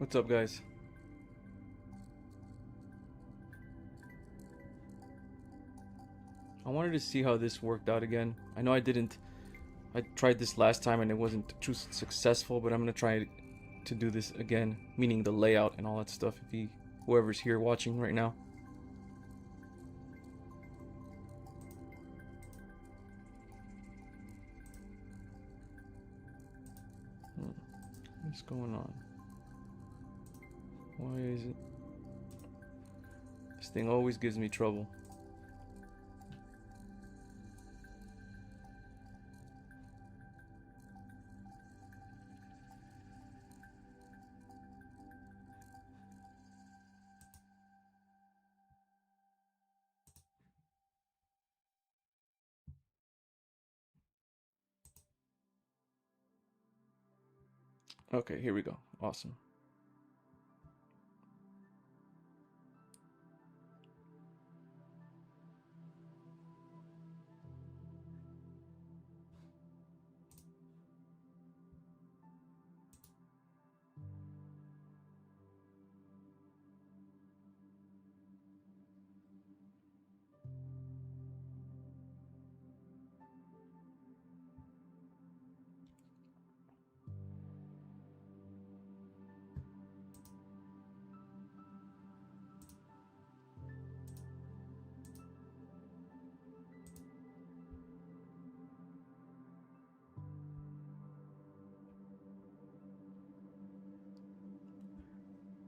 What's up, guys? I wanted to see how this worked out again. I know I tried this last time and it wasn't too successful, but I'm gonna try to do this again, meaning the layout and all that stuff, if whoever's here watching right now. What's going on? Why is it? This thing always gives me trouble. Okay, here we go. Awesome.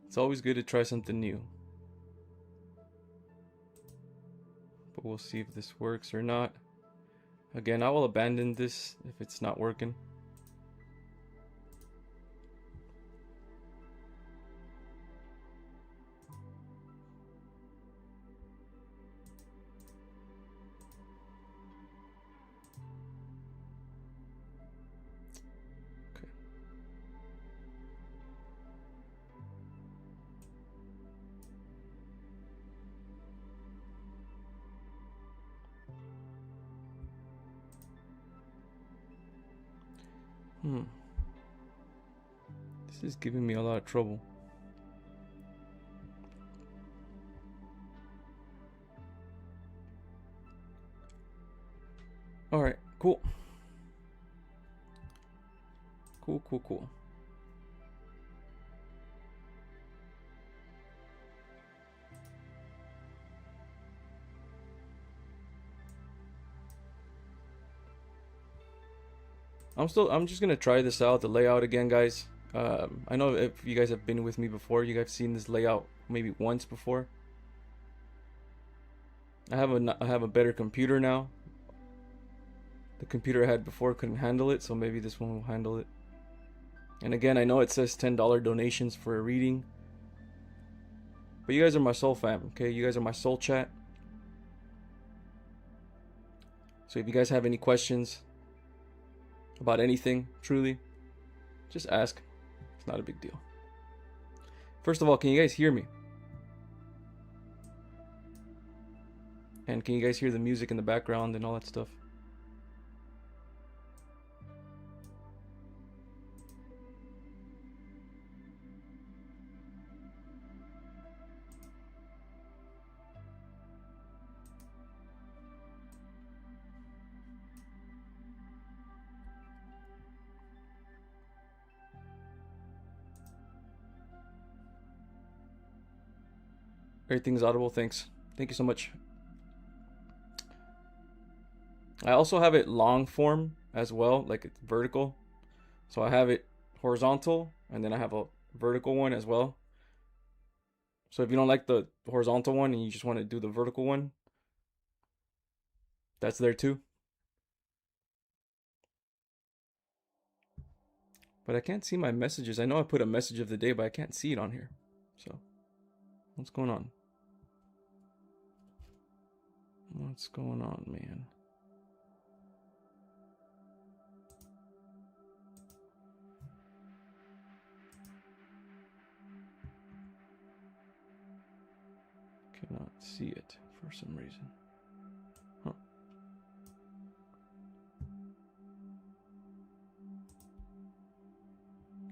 It's always good to try something new. But we'll see if this works or not. Again, I will abandon this if it's not working. Okay. This is giving me a lot of trouble. Alright, cool. Cool. I'm just gonna try this out, the layout again, guys. I know if you guys have been with me before, you guys have seen this layout maybe once before. I have a better computer now. The computer I had before couldn't handle it, so maybe this one will handle it. And again, I know it says $10 donations for a reading, but you guys are my soul fam, okay? You guys are my soul chat. So if you guys have any questions about anything, truly, just ask. It's not a big deal. First of all, can you guys hear me? And can you guys hear the music in the background and all that stuff? Everything's audible, thanks. Thank you so much. I also have it long form as well, like it's vertical. So I have it horizontal, and then I have a vertical one as well. So if you don't like the horizontal one and you just want to do the vertical one, that's there too. But I can't see my messages. I know I put a message of the day, but I can't see it on here. So, what's going on? What's going on, man? Cannot see it for some reason. Huh.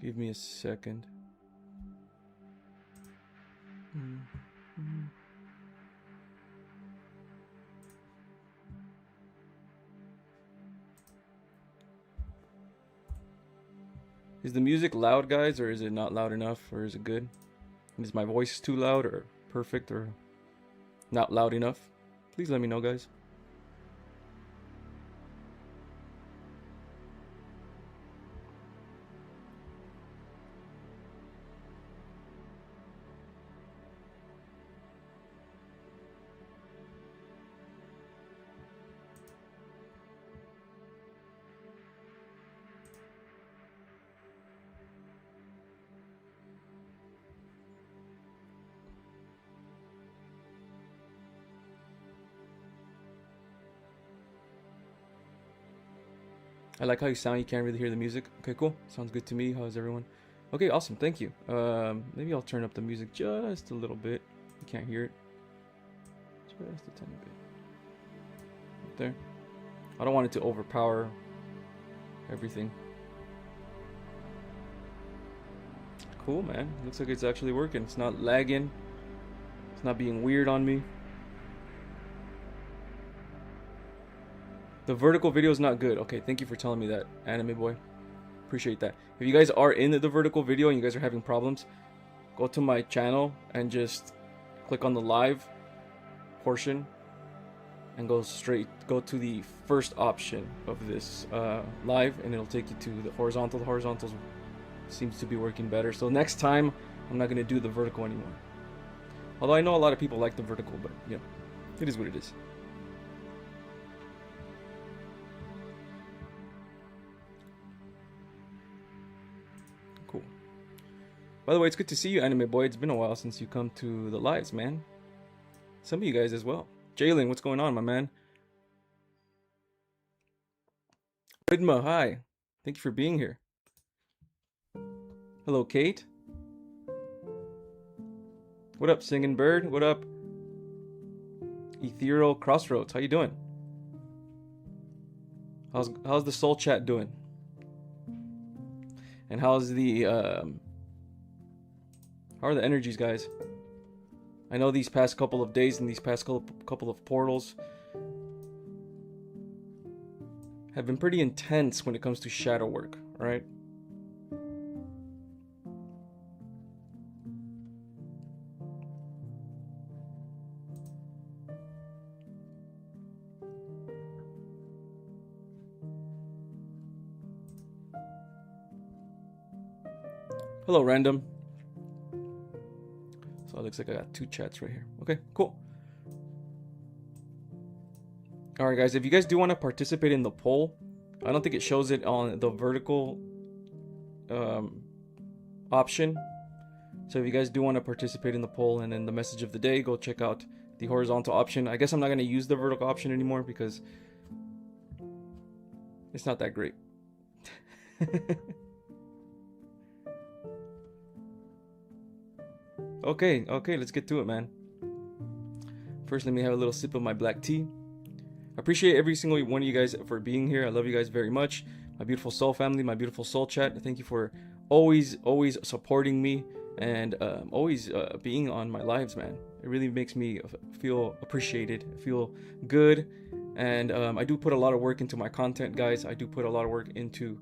Give me a second. Is the music loud, guys, or is it not loud enough, or is it good? Is my voice too loud, or perfect, or not loud enough? Please let me know, guys. I like how you sound. You can't really hear the music. Okay, cool. Sounds good to me. How's everyone? Okay, awesome. Thank you. Maybe I'll turn up the music just a little bit. You can't hear it. Just a tiny bit. Right there. I don't want it to overpower everything. Cool, man. Looks like it's actually working. It's not lagging. It's not being weird on me. The vertical video is not good. Okay, thank you for telling me that, Anime Boy. Appreciate that. If you guys are in the vertical video and you guys are having problems, go to my channel and just click on the live portion and go to the first option of this live, and it'll take you to the horizontal. The horizontals seems to be working better. So next time, I'm not going to do the vertical anymore. Although I know a lot of people like the vertical, but yeah, it is what it is. Cool. By the way, it's good to see you, Anime Boy. It's been a while since you come to the lives, man. Some of you guys as well. Jalen, what's going on, my man? Widma, hi. Thank you for being here. Hello, Kate. What up, Singing Bird? What up, Ethereal Crossroads? How you doing? How's the soul chat doing? And how's the how are the energies, guys? I know these past couple of days and these past couple of portals have been pretty intense when it comes to shadow work, right? Hello, random. So it looks like I got 2 chats right here. Okay, cool. Alright, guys, if you guys do want to participate in the poll, I don't think it shows it on the vertical option. So if you guys do want to participate in the poll and in the message of the day, go check out the horizontal option. I guess I'm not going to use the vertical option anymore because it's not that great. Okay, let's get to it, man. First, let me have a little sip of my black tea. I appreciate every single one of you guys for being here. I love you guys very much. My beautiful soul family, my beautiful soul chat. Thank you for always supporting me and always being on my lives, man. It really makes me feel appreciated, feel good. And I do put a lot of work into my content, guys. I do put a lot of work into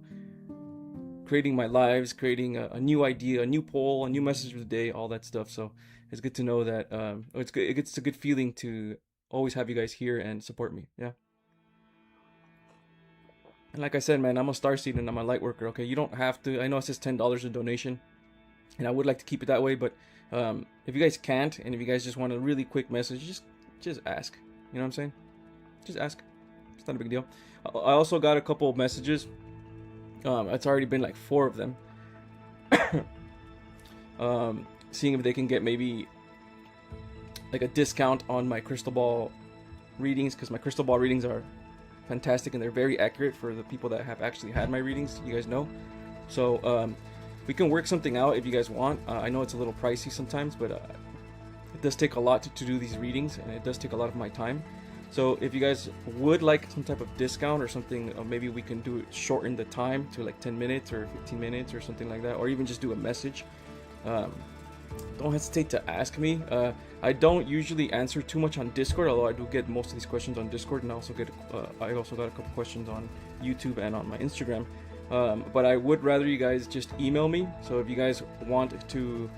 creating my lives, creating a new idea, a new poll, a new message of the day, all that stuff. So it's good to know that it's good. It's a good feeling to always have you guys here and support me. Yeah. And like I said, man, I'm a starseed and I'm a light worker. Okay, you don't have to. I know it says $10 a donation, and I would like to keep it that way. But if you guys can't, and if you guys just want a really quick message, just ask. You know what I'm saying? Just ask. It's not a big deal. I also got a couple of messages. It's already been like 4 of them. Seeing if they can get maybe like a discount on my crystal ball readings, because my crystal ball readings are fantastic and they're very accurate for the people that have actually had my readings. You guys know. So we can work something out if you guys want. I know it's a little pricey sometimes, but it does take a lot to do these readings, and it does take a lot of my time. So if you guys would like some type of discount or something, maybe we can do it, shorten the time to like 10 minutes or 15 minutes or something like that, or even just do a message. Don't hesitate to ask me. I don't usually answer too much on Discord, although I do get most of these questions on Discord, and I also got a couple questions on YouTube and on my Instagram. But I would rather you guys just email me. So if you guys want to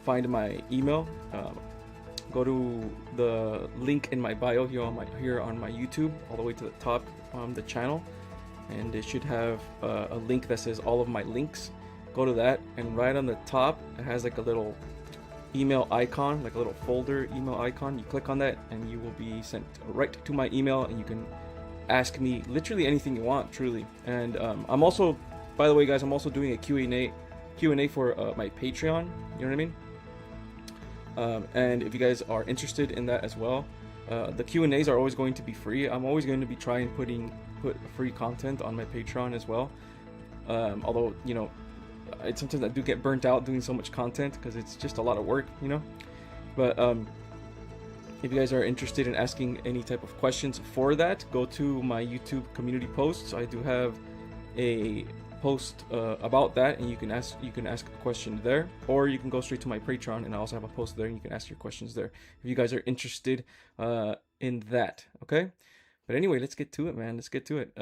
find my email, go to the link in my bio here on my YouTube, all the way to the top the channel, and it should have a link that says all of my links. Go to that, and right on the top it has like a little email icon, like a little folder email icon. You click on that and you will be sent right to my email, and you can ask me literally anything you want, truly. And I'm also, by the way guys, I'm also doing a Q&A for my Patreon, you know what I mean? And if you guys are interested in that as well, the Q&As are always going to be free. I'm always going to be trying put free content on my Patreon as well. Although, you know, sometimes I do get burnt out doing so much content because it's just a lot of work, you know. But if you guys are interested in asking any type of questions for that, go to my YouTube community posts. I do have a post about that, and you can ask a question there, or you can go straight to my Patreon, and I also have a post there, and you can ask your questions there if you guys are interested in that. Okay, but anyway, let's get to it, man. Let's get to it.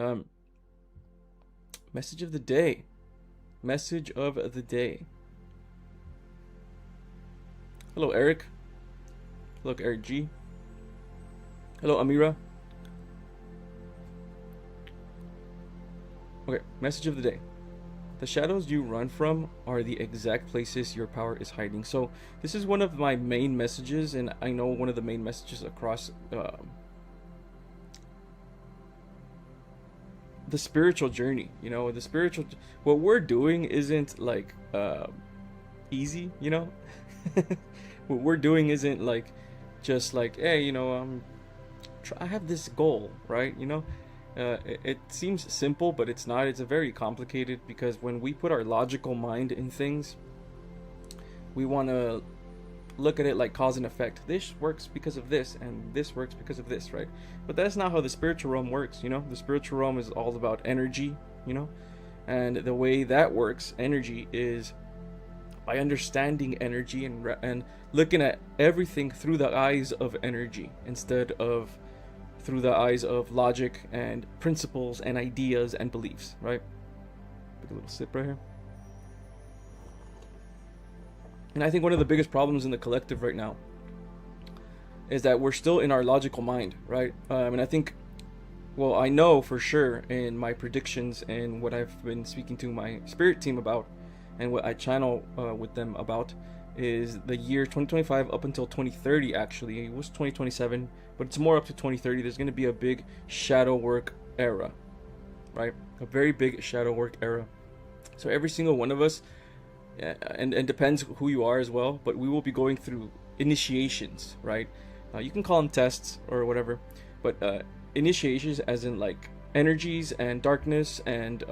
Message of the day. Message of the day. Hello, Eric. Hello, Eric G. Hello, Amira. Okay, message of the day. The shadows you run from are the exact places your power is hiding. So this is one of my main messages, and I know one of the main messages across the spiritual journey. You know, what we're doing isn't like easy, you know. What we're doing isn't like just like, hey, you know, I have this goal, right? You know, it seems simple, but it's not. It's a very complicated, because when we put our logical mind in things, we want to look at it like cause and effect. This works because of this, and this works because of this, right? But that's not how the spiritual realm works, you know. The spiritual realm is all about energy, you know, and the way that works, energy, is by understanding energy and looking at everything through the eyes of energy instead of through the eyes of logic and principles and ideas and beliefs, right? Take a little sip right here. And I think one of the biggest problems in the collective right now is that we're still in our logical mind, right? And I think, well, I know for sure in my predictions and what I've been speaking to my spirit team about, and what I channel with them about, is the year 2025 up until 2030. Actually, it was 2027, but it's more up to 2030. There's going to be a big shadow work era, right? A very big shadow work era. So every single one of us, and depends who you are as well, but we will be going through initiations, right? You can call them tests or whatever, but initiations as in like energies and darkness and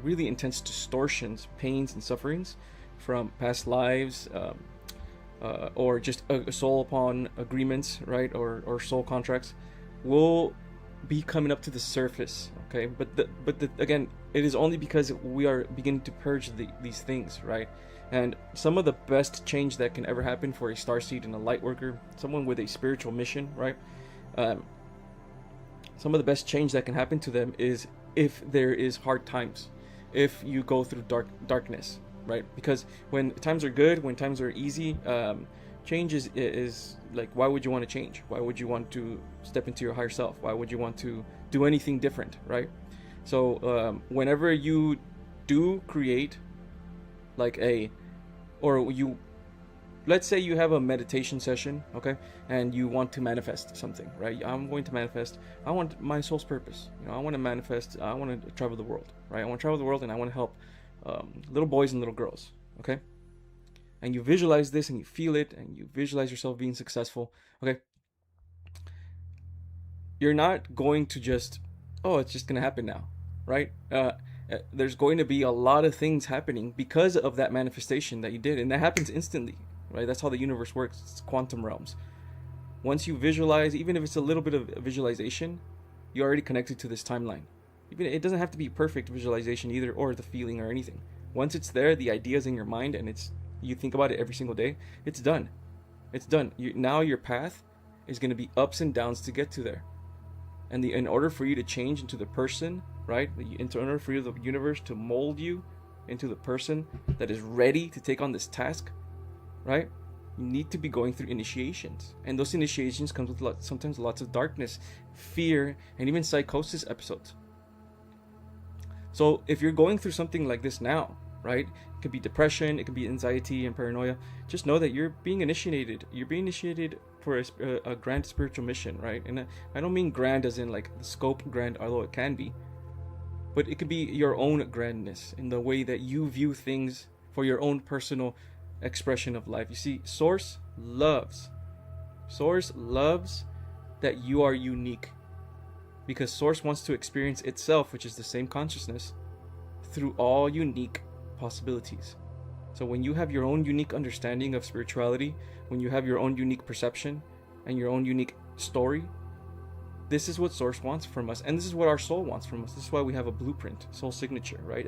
really intense distortions, pains and sufferings from past lives, or just soul upon agreements, right? Or soul contracts will be coming up to the surface, okay? But again, it is only because we are beginning to purge these things, right? And some of the best change that can ever happen for a starseed and a light worker, someone with a spiritual mission, right? Some of the best change that can happen to them is if there is hard times, if you go through darkness, right? Because when times are good, when times are easy, change is like, why would you want to change? Why would you want to step into your higher self? Why would you want to do anything different, right? So whenever you do create like let's say you have a meditation session, okay, and you want to manifest something, right? I'm going to manifest, I want my soul's purpose, you know, I want to manifest, I want to travel the world, right? I want to travel the world, and I want to help little boys and little girls, okay? And you visualize this, and you feel it, and you visualize yourself being successful, okay? You're not going to just, oh, it's just going to happen now, right? There's going to be a lot of things happening because of that manifestation that you did, and that happens instantly, right? That's how the universe works. It's quantum realms. Once you visualize, even if it's a little bit of visualization, you're already connected to this timeline. Even it doesn't have to be perfect visualization either, or the feeling or anything. Once it's there, the idea's in your mind, and you think about it every single day, it's done. It's done. Now your path is going to be ups and downs to get to there. And in order for you to change into the person, right? In order for the universe to mold you into the person that is ready to take on this task, right? You need to be going through initiations, and those initiations comes with sometimes lots of darkness, fear, and even psychosis episodes. So if you're going through something like this now, right? It could be depression, it could be anxiety and paranoia. Just know that you're being initiated. You're being initiated for a grand spiritual mission, right? And I don't mean grand as in like the scope grand, although it can be, but it could be your own grandness in the way that you view things for your own personal expression of life. You see, Source loves that you are unique, because Source wants to experience itself, which is the same consciousness, through all unique possibilities. So when you have your own unique understanding of spirituality, when you have your own unique perception and your own unique story, this is what Source wants from us, and this is what our soul wants from us. This is why we have a blueprint, soul signature, right?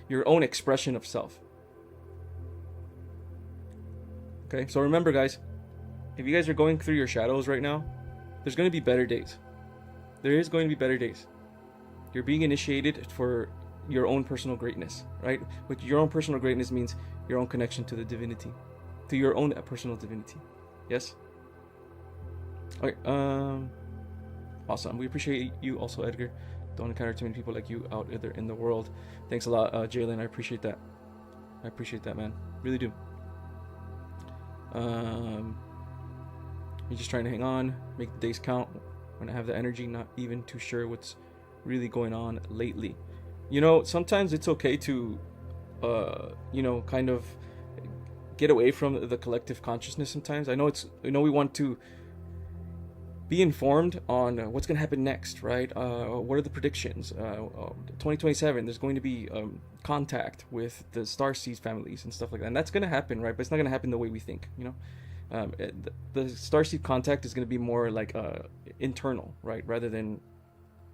Your own expression of self. Okay, so remember, guys, if you guys are going through your shadows right now, there's going to be better days. There is going to be better days. You're being initiated for your own personal greatness, right? Which your own personal greatness means your own connection to the divinity, to your own personal divinity. Yes? Okay, awesome. We appreciate you also, Edgar. Don't encounter too many people like you out there in the world. Thanks a lot, Jalen. I appreciate that. I appreciate that, man. Really do. You're just trying to hang on, make the days count. When I have the energy, not even too sure what's really going on lately. You know, sometimes it's okay to, kind of get away from the collective consciousness. Sometimes I know we want to be informed on what's going to happen next, right? What are the predictions? 2027, there's going to be contact with the Starseed families and stuff like that. And that's going to happen, right? But it's not going to happen the way we think, you know? The Starseed contact is going to be more like internal, right? Rather than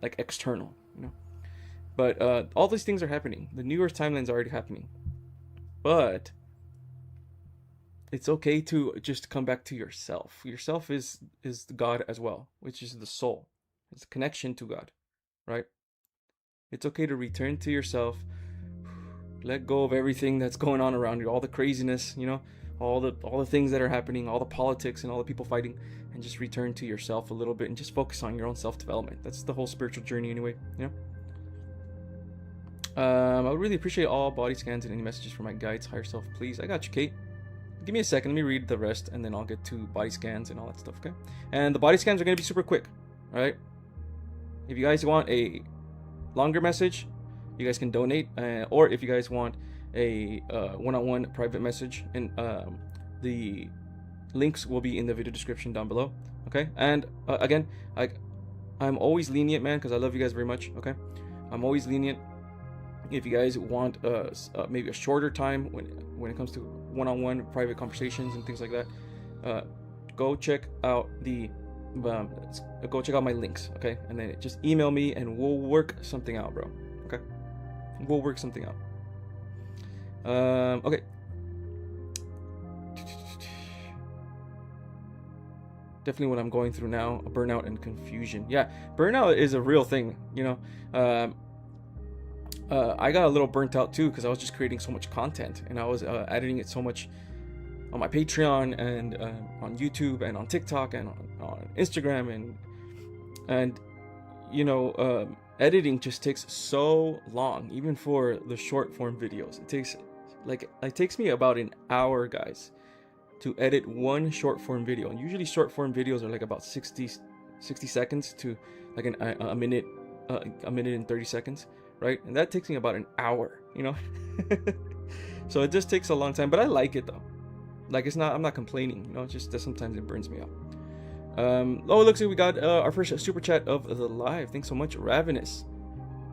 like external, you know? But all these things are happening. The New Earth timeline is already happening. But it's okay to just come back to yourself. Yourself is God as well, which is the soul. It's a connection to God, right? It's okay to return to yourself. Let go of everything that's going on around you, all the craziness, you know, all the things that are happening, all the politics and all the people fighting, and just return to yourself a little bit and just focus on your own self-development. That's the whole spiritual journey anyway, you know? I would really appreciate all body scans and any messages for my guides, higher self, please. I got you, Kate. Give me a second, let me read the rest, and then I'll get to body scans and all that stuff, okay? And the body scans are going to be super quick, alright? If you guys want a longer message, you guys can donate, or if you guys want a one-on-one private message, and the links will be in the video description down below, okay? And again, I'm always lenient, man, because I love you guys very much, okay? I'm always lenient. If you guys want maybe a shorter time when it comes to one-on-one private conversations and things like that, go check out my links, okay? And then just email me and we'll work something out, bro. Okay, we'll work something out. Okay. Definitely what I'm going through now, burnout and confusion. Yeah, burnout is a real thing, you know. I got a little burnt out too because I was just creating so much content and I was editing it so much on my Patreon and on YouTube and on TikTok and on Instagram and you know, editing just takes so long, even for the short form videos. It takes me about an hour, guys, to edit one short form video. And usually short form videos are like about 60 seconds to like a minute and 30 seconds. Right? And that takes me about an hour, you know? So it just takes a long time, but I like it though. Like I'm not complaining, you know, it's just that sometimes it burns me out. It looks like we got our first super chat of the live. Thanks so much, Ravenous.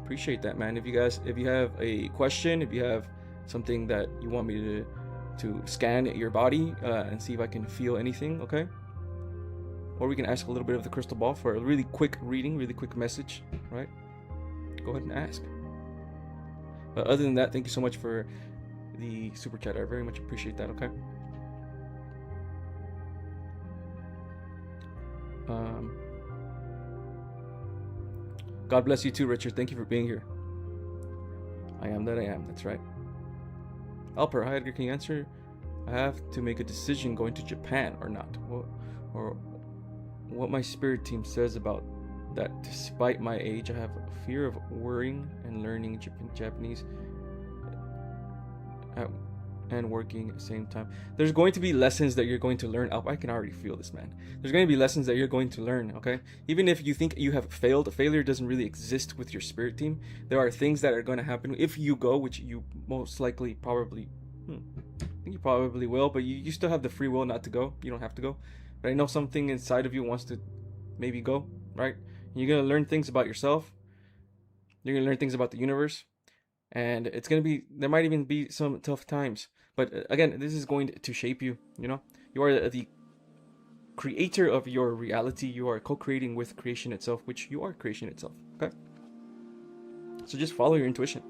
Appreciate that, man. If you have a question, if you have something that you want me to scan your body and see if I can feel anything, okay? Or we can ask a little bit of the crystal ball for a really quick reading, really quick message, right? Go ahead and ask. Other than that, thank you so much for the super chat. I very much appreciate that, okay? God bless you too, Richard. Thank you for being here. I am that I am. That's right. Alper, hi Edgar. Can you answer? I have to make a decision going to Japan or not. Or what my spirit team says about that. Despite my age, I have a fear of worrying and learning Japanese and working at the same time. There's going to be lessons that you're going to learn. I can already feel this, man. There's going to be lessons that you're going to learn, okay? Even if you think you have failed, failure doesn't really exist with your spirit team. There are things that are going to happen if you go, which you most likely probably, I think you probably will, but you still have the free will not to go. You don't have to go. But I know something inside of you wants to maybe go, right? You're going to learn things about yourself. You're going to learn things about the universe. And it's going to be, there might even be some tough times. But again, this is going to shape you, you know? You are the creator of your reality. You are co-creating with creation itself, which you are creation itself, okay? So just follow your intuition.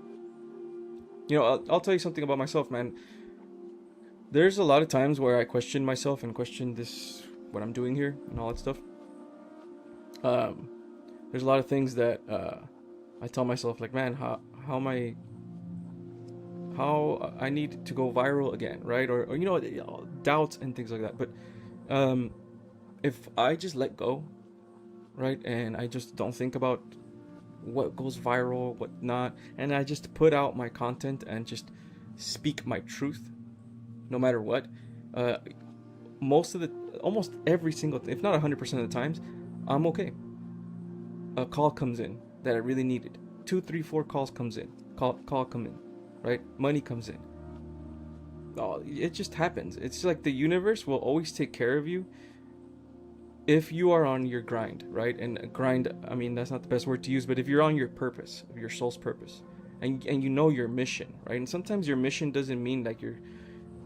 You know, I'll tell you something about myself, man. There's a lot of times where I question myself and question this, what I'm doing here and all that stuff. There's a lot of things that I tell myself, like, man, how I need to go viral again, right? Or you know, doubts and things like that. But if I just let go, right, and I just don't think about what goes viral, what not, and I just put out my content and just speak my truth, no matter what, almost every single, if not 100% of the times, I'm okay. A call comes in that I really needed. 2, 3, 4 calls comes in. Call come in, right? Money comes in. Oh, it just happens. It's like the universe will always take care of you if you are on your grind, right? And grind, I mean, that's not the best word to use, but if you're on your purpose, your soul's purpose, and you know your mission, right? And sometimes your mission doesn't mean like you're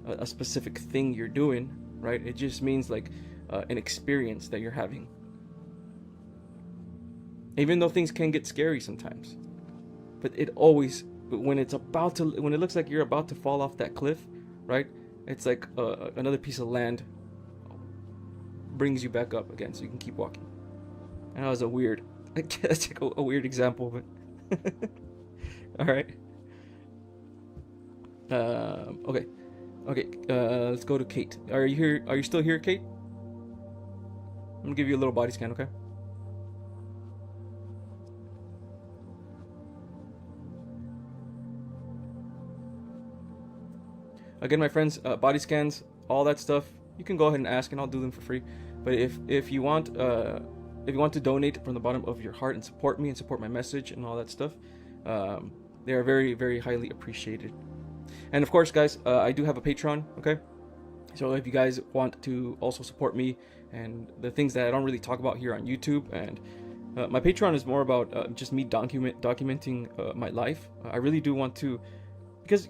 a specific thing you're doing, right? It just means like an experience that you're having. Even though things can get scary sometimes, but it always, when it looks like you're about to fall off that cliff, right? It's like another piece of land brings you back up again, so you can keep walking. And that was that's like a weird example, but all right. Okay. Let's go to Kate. Are you here? Are you still here, Kate? I'm gonna give you a little body scan, okay? Again, my friends, body scans, all that stuff, you can go ahead and ask, and I'll do them for free. But if you want to donate from the bottom of your heart and support me and support my message and all that stuff, they are very, very highly appreciated. And of course, guys, I do have a Patreon, okay? So if you guys want to also support me and the things that I don't really talk about here on YouTube, and my Patreon is more about just me documenting my life. I really do want to, because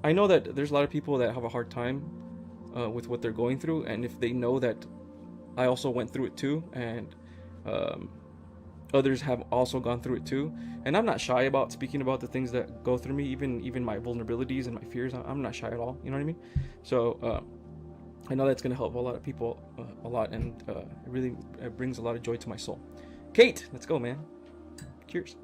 I know that there's a lot of people that have a hard time with what they're going through, and if they know that I also went through it too, and others have also gone through it too, and I'm not shy about speaking about the things that go through me, even my vulnerabilities and my fears. I'm not shy at all, you know what I mean? So I know that's going to help a lot of people a lot, and it brings a lot of joy to my soul. Kate, let's go, man. Cheers.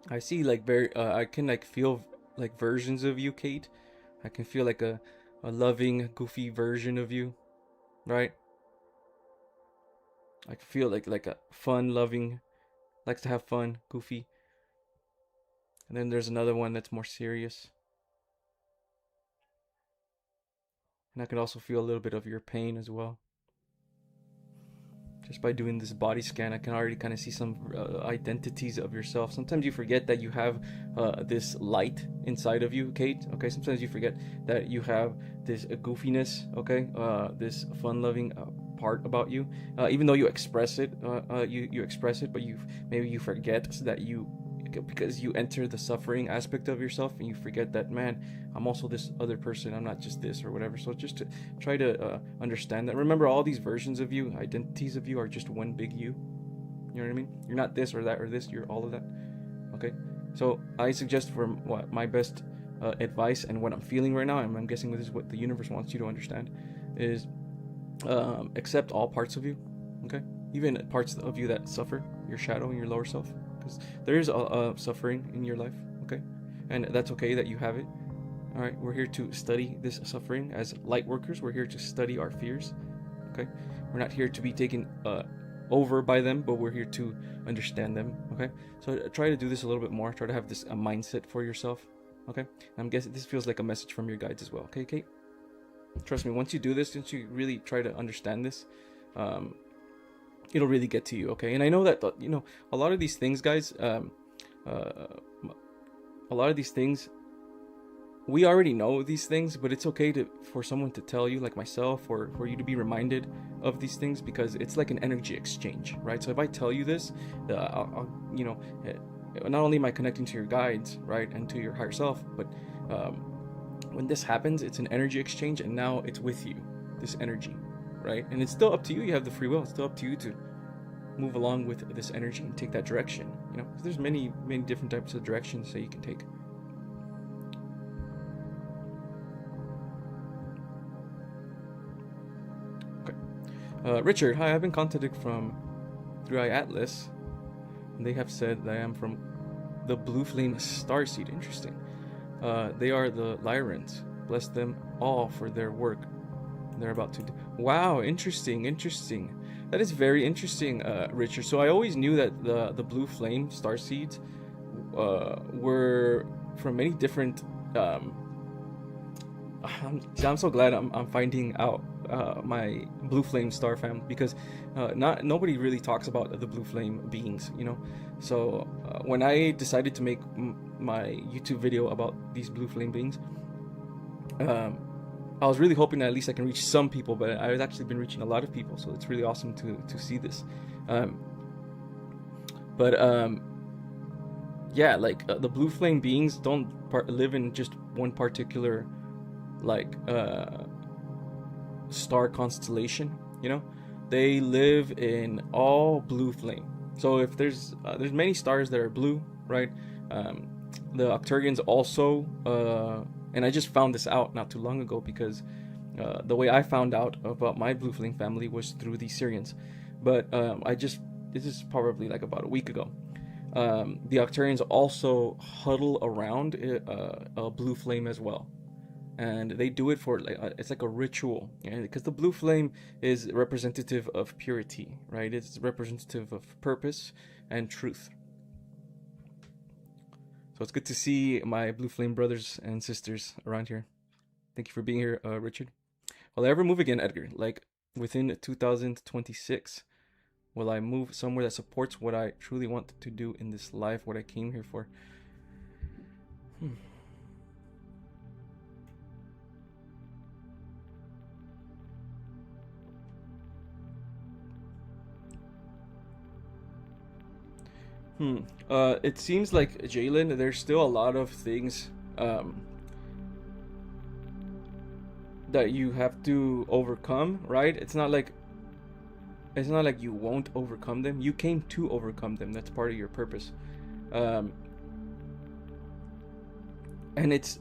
I see like I can like feel like versions of you, Kate. I can feel like a loving, goofy version of you, right? I can feel like a fun, loving, likes to have fun, goofy. And then there's another one that's more serious. And I can also feel a little bit of your pain as well. Just by doing this body scan, I can already kind of see some identities of yourself. Sometimes you forget that you have this light inside of you, Kate. Okay, sometimes you forget that you have this goofiness. Okay, this fun-loving part about you. Even though you express it, you express it, but maybe you forget that because you enter the suffering aspect of yourself, and you forget that, man, I'm also this other person, I'm not just this or whatever. So just to try to understand that. Remember, all these versions of you, identities of you, are just one big you. You know what I mean? You're not this or that or this, you're all of that. Okay, so I suggest, for what my best advice and what I'm feeling right now, and I'm guessing this is what the universe wants you to understand, is accept all parts of you. Okay, even parts of you that suffer, your shadow and your lower self. There is a suffering in your life, okay, and that's okay that you have it. All right, we're here to study this suffering as light workers. We're here to study our fears, okay. We're not here to be taken over by them, but we're here to understand them, okay. So try to do this a little bit more. Try to have this mindset for yourself, okay. And I'm guessing this feels like a message from your guides as well, okay, Kate? Trust me, once you do this, once you really try to understand this, it'll really get to you, okay? And I know that, a lot of these things, guys, a lot of these things, we already know these things, but it's okay for someone to tell you, like myself, or for you to be reminded of these things, because it's like an energy exchange, right? So if I tell you this, I'll not only am I connecting to your guides, right, and to your higher self, but when this happens, it's an energy exchange, and now it's with you, this energy. Right? And it's still up to you. You have the free will. It's still up to you to move along with this energy and take that direction. There's many different types of directions that you can take. Okay. Richard, hi. I've been contacted from 3i Atlas, and they have said that I am from the Blue Flame Starseed. Interesting. They are the Lyrans. Bless them all for their work they're about to do. Wow, interesting. That is very interesting, Richard. So I always knew that the Blue Flame Starseeds were from many different. I'm so glad I'm finding out my Blue Flame Star family, because nobody really talks about the Blue Flame beings, So when I decided to make my YouTube video about these Blue Flame beings, I was really hoping that at least I can reach some people, but I've actually been reaching a lot of people, so it's really awesome to see this. Yeah, like the Blue Flame beings don't live in just one particular star constellation. They live in all Blue Flame. So if there's many stars that are blue, right? The Octurians also. And I just found this out not too long ago, because the way I found out about my Blue Flame family was through the Syrians. But this is probably like about a week ago. The Octurians also huddle around a Blue Flame as well. And they do it for it's like a ritual, because the Blue Flame is representative of purity, right? It's representative of purpose and truth. So it's good to see my Blue Flame brothers and sisters around here. Thank you for being here, Richard. Will I ever move again, Edgar? Like within 2026, will I move somewhere that supports what I truly want to do in this life, what I came here for? It seems like, Jalen, there's still a lot of things that you have to overcome, right? It's not like you won't overcome them. You came to overcome them. That's part of your purpose. And it's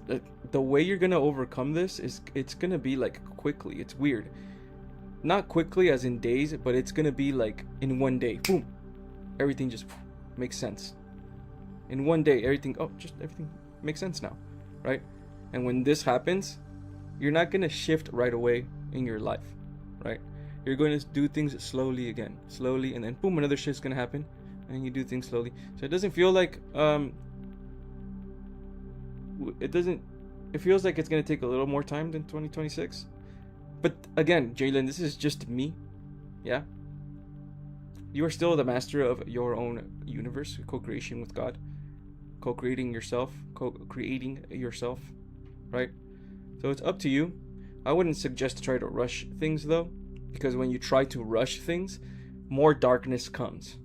the way you're gonna overcome this it's gonna be like quickly. It's weird. Not quickly as in days, but it's gonna be like in one day. Boom. Everything just makes sense. In one day, everything makes sense now, right? And when this happens, you're not gonna shift right away in your life, right? You're going to do things slowly, and then boom, another shift's gonna happen, and you do things slowly. So it doesn't feel like it feels like it's gonna take a little more time than 2026. But again, Jalen, this is just me, yeah. you are still the master of your own universe, co-creation with God, co-creating yourself, right? So it's up to you. I wouldn't suggest to try to rush things though, because when you try to rush things, more darkness comes.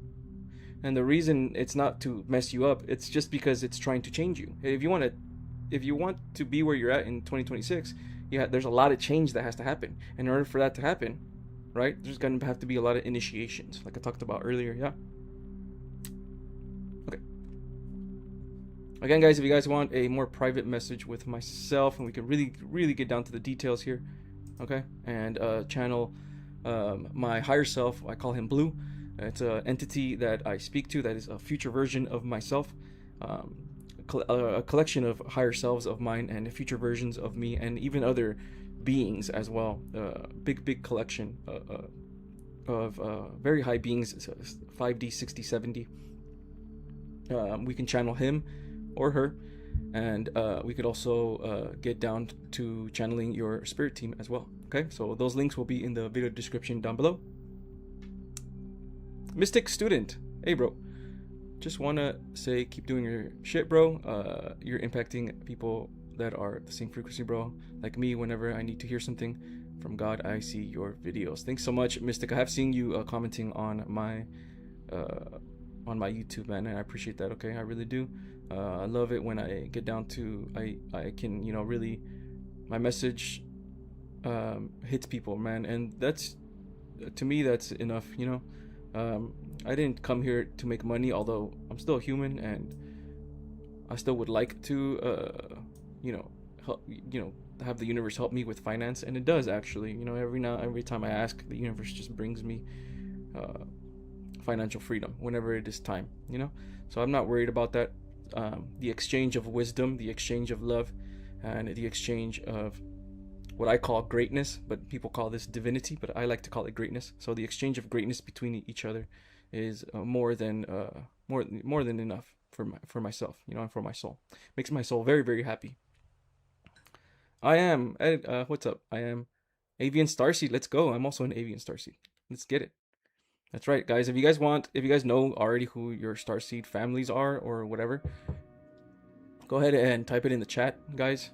And the reason it's not to mess you up, it's just because it's trying to change you. If you want to be where you're at in 2026, there's a lot of change that has to happen. And in order for that to happen, right, there's going to have to be a lot of initiations, like I talked about earlier. Yeah. Okay. Again, guys, if you guys want a more private message with myself, and we can really get down to the details here, okay, and channel my higher self, I call him Blue. It's an entity that I speak to that is a future version of myself, a collection of higher selves of mine and future versions of me, and even other beings as well. Big collection of very high beings, 5D, 60, 70. We can channel him or her, and we could also get down to channeling your spirit team as well. Okay, so those links will be in the video description down below. Mystic Student, hey bro, just want to say keep doing your shit, bro. You're impacting people that are the same frequency, bro, like me. Whenever I need to hear something from God, I see your videos. Thanks so much, Mystic. I have seen you commenting on my YouTube, man, and I appreciate that. Okay, I really do. I love it when I get down to I can, you know, really, my message hits people, man, and that's, to me, that's enough, you know. I didn't come here to make money, although I'm still a human and I still would like to have the universe help me with finance, and it does actually. You know, every time I ask, the universe just brings me financial freedom whenever it is time, you know. So I'm not worried about that. The exchange of wisdom, the exchange of love, and the exchange of what I call greatness, but people call this divinity, but I like to call it greatness. So the exchange of greatness between each other is more than enough for myself, you know, and for my soul. Makes my soul very happy. I am what's up? I am Avian Starseed. Let's go. I'm also an Avian Starseed. Let's get it. That's right, guys. If you guys know already who your Starseed families are or whatever, go ahead and type it in the chat, guys.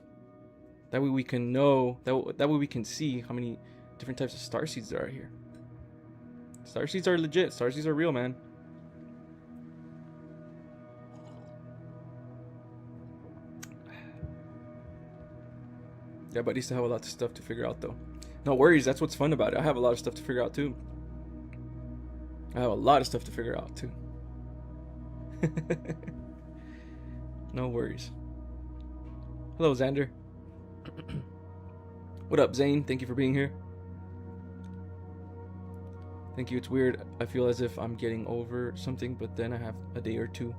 That way we can know, that way we can see how many different types of starseeds there are here. Starseeds are legit. Starseeds are real, man. Yeah, but I used to have a lot of stuff to figure out, though. No worries. That's what's fun about it. I have a lot of stuff to figure out, too. No worries. Hello, Xander. What up, Zane? Thank you for being here. Thank you. It's weird. I feel as if I'm getting over something, but then I have a day or two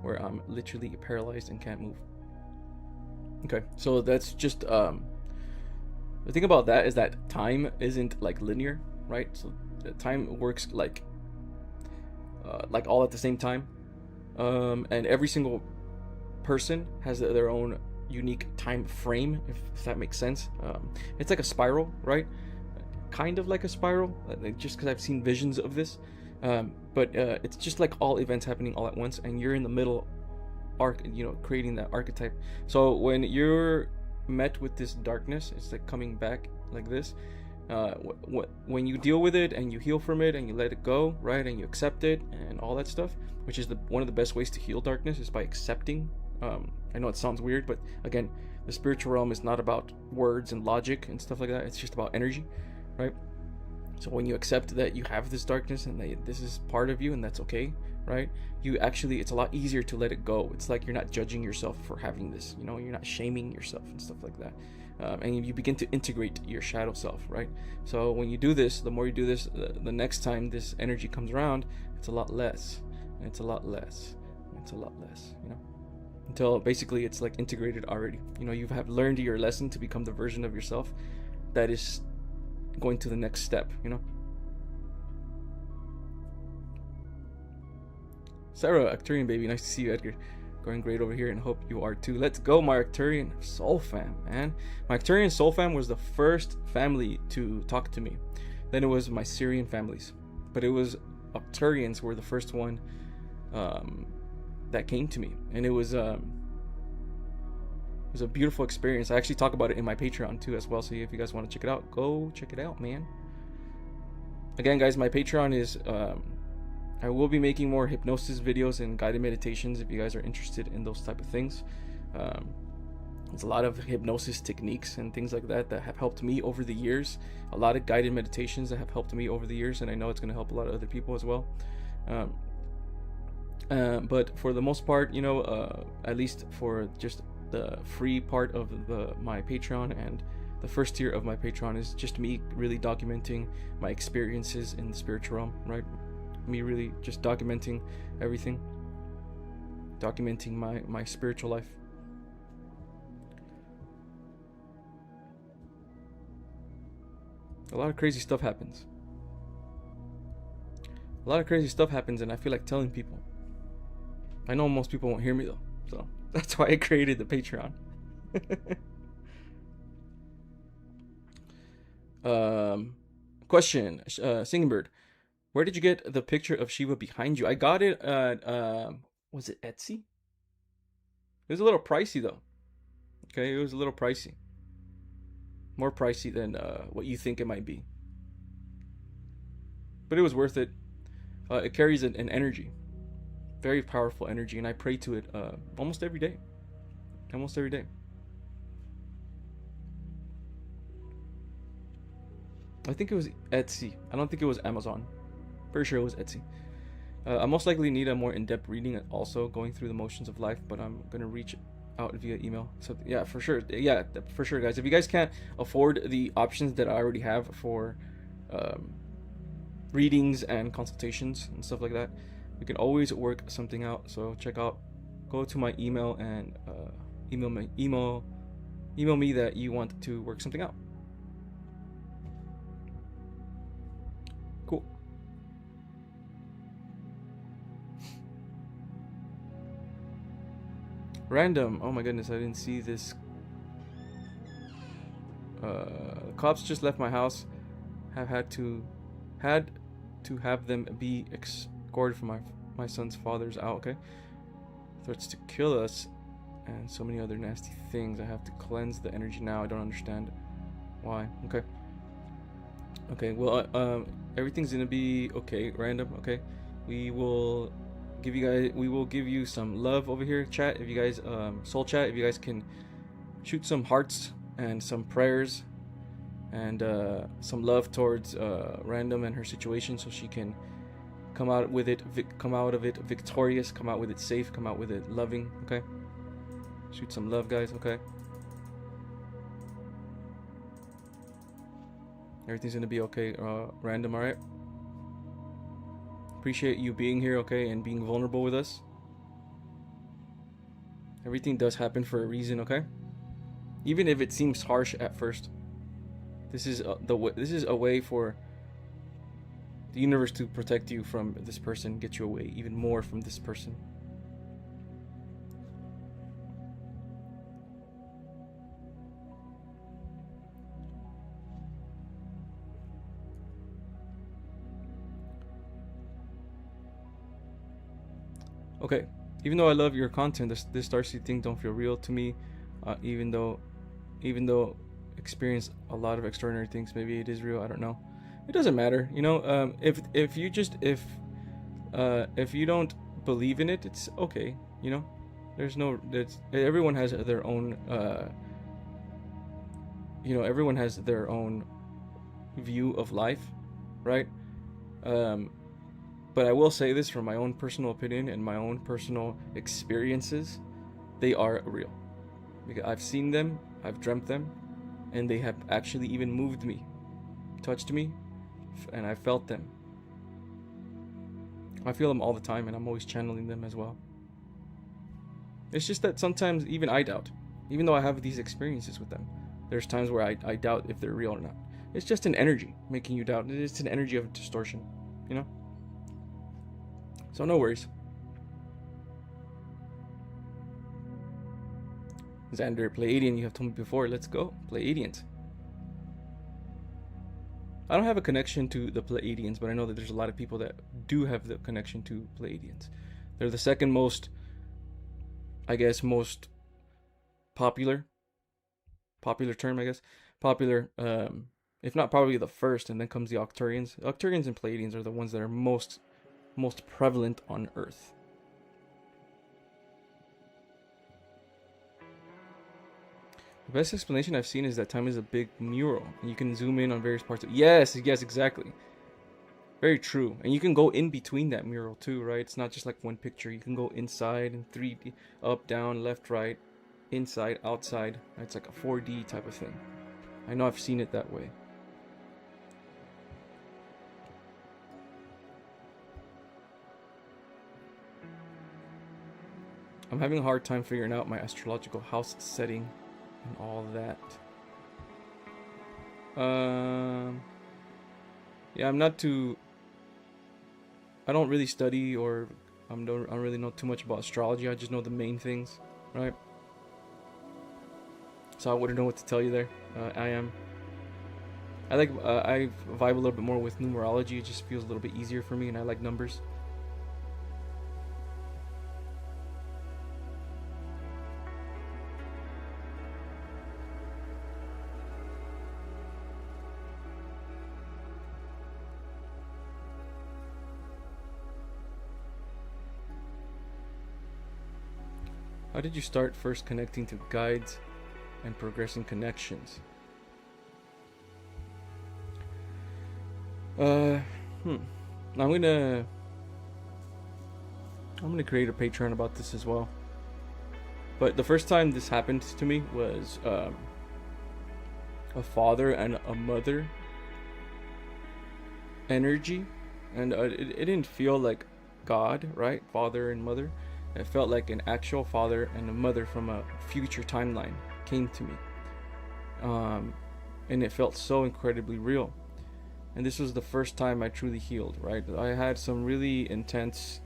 where I'm literally paralyzed and can't move. Okay, so that's just the thing about that is that time isn't like linear, right? So the time works like all at the same time, and every single person has their own unique time frame, if that makes sense. It's like a spiral, right? Kind of like a spiral, just because I've seen visions of this, but it's just like all events happening all at once, and you're in the middle creating that archetype. So when you're met with this darkness, it's like coming back like this. When you deal with it and you heal from it and you let it go, right, and you accept it and all that stuff, which is one of the best ways to heal darkness, is by accepting. I know it sounds weird, but again, the spiritual realm is not about words and logic and stuff like that. It's just about energy, right? So when you accept that you have this darkness and this is part of you, and that's okay, right? It's a lot easier to let it go. It's like you're not judging yourself for having this, you know, you're not shaming yourself and stuff like that. And you begin to integrate your shadow self, right? So when you do this, the more you do this, the next time this energy comes around, it's a lot less, and it's a lot less, and it's a lot less, you know, until basically it's like integrated already. You know, you have learned your lesson to become the version of yourself that is going to the next step, you know. Sarah, Arcturian baby, nice to see you, Edgar. Going great over here, and hope you are too. Let's go, my Arcturian soul fam, man. My Arcturian soul fam was the first family to talk to me. Then it was my Syrian families, but it was Octurians were the first one that came to me, and it was a beautiful experience. I actually talk about it in my Patreon too as well, so if you guys want to check it out, go check it out, man. Again, guys, my Patreon is I will be making more hypnosis videos and guided meditations if you guys are interested in those type of things. There's a lot of hypnosis techniques and things like that that have helped me over the years. A lot of guided meditations that have helped me over the years, and I know it's going to help a lot of other people as well. But for the most part, you know, at least for just the free part of my Patreon, and the first tier of my Patreon is just me really documenting my experiences in the spiritual realm, right? Me really just documenting everything, documenting my spiritual life. A lot of crazy stuff happens. A lot of crazy stuff happens, and I feel like telling people. I know most people won't hear me though, so that's why I created the Patreon. Question, Singing Bird, where did you get the picture of Shiva behind you? I got it at was it Etsy? It was a little pricey though. Okay, it was a little pricey. More pricey than what you think it might be. But it was worth it. It carries an energy. Very powerful energy, and I pray to it almost every day. Almost every day. I think it was Etsy. I don't think it was Amazon. Pretty sure it was Etsy. I most likely need a more in-depth reading also, going through the motions of life, but I'm going to reach out via email. So yeah, for sure. Yeah, for sure, guys. If you guys can't afford the options that I already have for readings and consultations and stuff like that, we can always work something out. So go to my email and email me that you want to work something out. Cool. Random. Oh my goodness, I didn't see this. Cops just left my house. Had to have them be escorted from my son's father's out. Okay. Threats to kill us and so many other nasty things. I have to cleanse the energy now. I don't understand why. Okay. Okay. Well, everything's gonna be okay. Random. Okay. We will give you some love over here, chat. If you guys soul chat, if you guys can shoot some hearts and some prayers and some love towards Random and her situation, so she can come out of it victorious, come out with it safe, come out with it loving. Okay, shoot some love, guys. Okay, everything's gonna be okay. Random, all right. Appreciate you being here, okay, and being vulnerable with us. Everything does happen for a reason, okay? Even if it seems harsh at first, this is a way for the universe to protect you from this person, get you away even more from this person. Okay, even though I love your content, this Darcy thing don't feel real to me. Even though experience a lot of extraordinary things, maybe it is real. I don't know. It doesn't matter, you know. If you don't believe in it, it's okay. You know, everyone has their own. Everyone has their own view of life, right? But I will say this from my own personal opinion and my own personal experiences, they are real. Because I've seen them, I've dreamt them, and they have actually even moved me, touched me, and I felt them. I feel them all the time, and I'm always channeling them as well. It's just that sometimes even I doubt, even though I have these experiences with them. There's times where I doubt if they're real or not. It's just an energy making you doubt. It's an energy of distortion, you know? So no worries. Xander, Pleiadian, you have told me before. Let's go. Pleiadians. I don't have a connection to the Pleiadians, but I know that there's a lot of people that do have the connection to Pleiadians. They're the second most, I guess, most popular term, I guess. Popular, if not probably the first, and then comes the Octurians. Octurians and Pleiadians are the ones that are most prevalent on Earth. The best explanation I've seen is that time is a big mural, and you can zoom in on various parts of it. Yes, exactly. Very true. And you can go in between that mural too, right? It's not just like one picture. You can go inside in 3D, up, down, left, right, inside, outside. It's like a 4D type of thing. I know I've seen it that way. I'm having a hard time figuring out my astrological house setting and all that. Yeah, I'm not too. I don't really study or I don't really know too much about astrology. I just know the main things, right? So I wouldn't know what to tell you there. I vibe a little bit more with numerology. It just feels a little bit easier for me, and I like numbers. How did you start first connecting to guides and progressing connections? I'm gonna create a Patreon about this as well. But the first time this happened to me was a father and a mother energy, and it didn't feel like God, right? Father and mother. It felt like an actual father and a mother from a future timeline came to me. And it felt so incredibly real. And this was the first time I truly healed, right? I had some really intense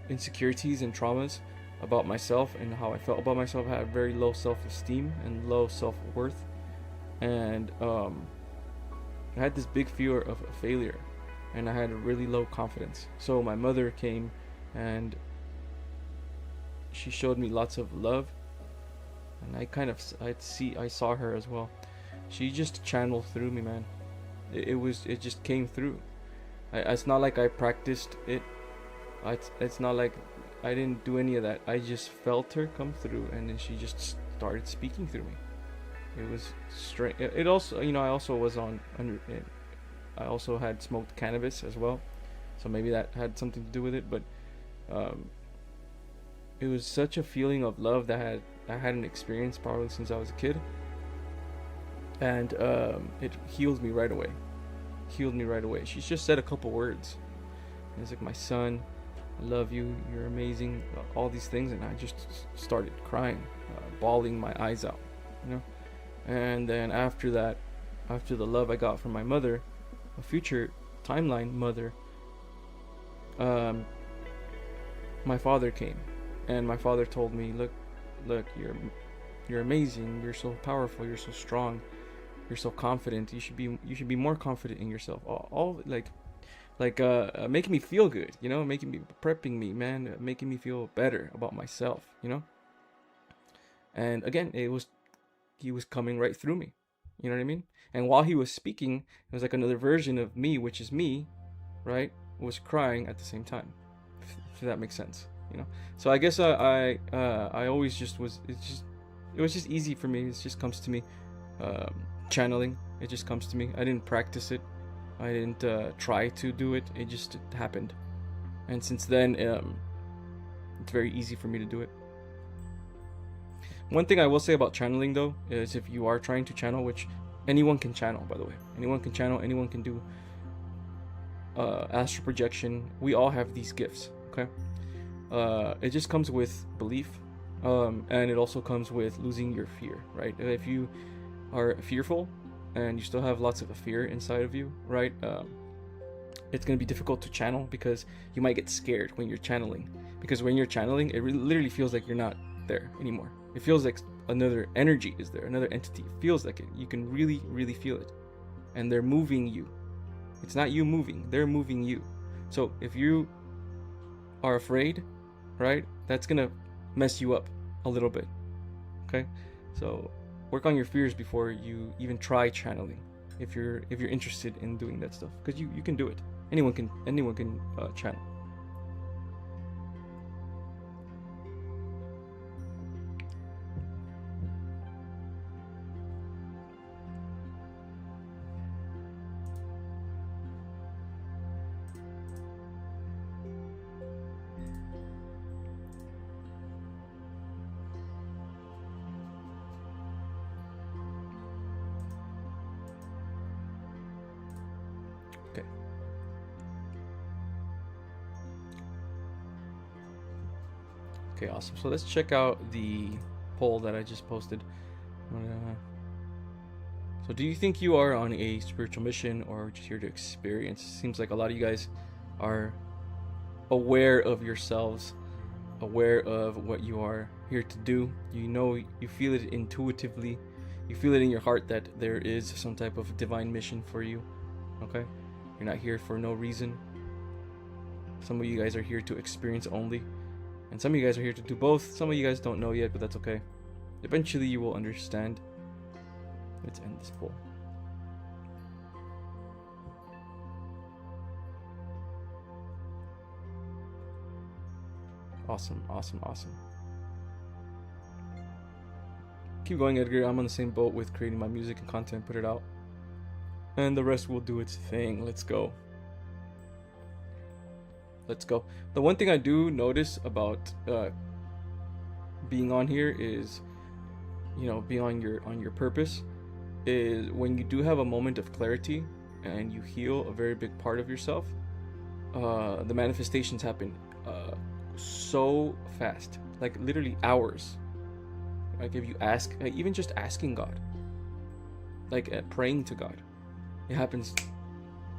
insecurities and traumas about myself and how I felt about myself. I had very low self-esteem and low self-worth. And I had this big fear of failure. And I had a really low confidence. So my mother came and she showed me lots of love, and I saw her as well. She just channeled through me, man. It just came through. It's not like I practiced it. It's not like I didn't do any of that. I just felt her come through, and then she just started speaking through me. It was strange. It also, I also was I also had smoked cannabis as well, so maybe that had something to do with it. But it was such a feeling of love that I hadn't experienced probably since I was a kid, and it healed me right away. She just said a couple words, and it's like, my son, I love you, you're amazing, all these things, and I just started crying, bawling my eyes out, And then after that, after the love I got from my mother, a future timeline mother, my father came, and my father told me, look, you're amazing, you're so powerful, you're so strong, you're so confident, you should be more confident in yourself. All making me feel good, prepping me, man, making me feel better about myself, and again, he was coming right through me, you know what I mean? And while he was speaking, it was like another version of me, which is me, right, was crying at the same time. If that makes sense, So I guess I always just was. It was just easy for me. It just comes to me. Channeling. It just comes to me. I didn't practice it. I didn't try to do it. It just happened. And since then, it's very easy for me to do it. One thing I will say about channeling, though, is if you are trying to channel, which anyone can channel, by the way. Anyone can channel. Anyone can do astral projection. We all have these gifts, okay? It just comes with belief, and it also comes with losing your fear, right? If you are fearful and you still have lots of fear inside of you, right? It's going to be difficult to channel because you might get scared when you're channeling. Because when you're channeling, it literally feels like you're not there anymore. It feels like another energy is there, another entity. It feels like it. You can really, really feel it. And they're moving you. It's not you moving, they're moving you. So if you are afraid, right, that's gonna mess you up a little bit. Okay? So work on your fears before you even try channeling. If you're interested in doing that stuff, because you can do it. Anyone can channel. Okay. Okay, awesome. So let's check out the poll that I just posted. So do you think you are on a spiritual mission or just here to experience? Seems like a lot of you guys are aware of yourselves, aware of what you are here to do. You know, you feel it intuitively. You feel it in your heart that there is some type of divine mission for you. Okay? You're not here for no reason. Some of you guys are here to experience only. And some of you guys are here to do both. Some of you guys don't know yet, but that's okay. Eventually you will understand. Let's end this poll. Awesome, awesome, awesome. Keep going, Edgar. I'm on the same boat with creating my music and content, put it out. And the rest will do its thing. Let's go. Let's go. The one thing I do notice about being on here is, you know, being on your purpose, is when you do have a moment of clarity and you heal a very big part of yourself, the manifestations happen so fast, like literally hours. Like if you ask, like even just asking God, like praying to God, it happens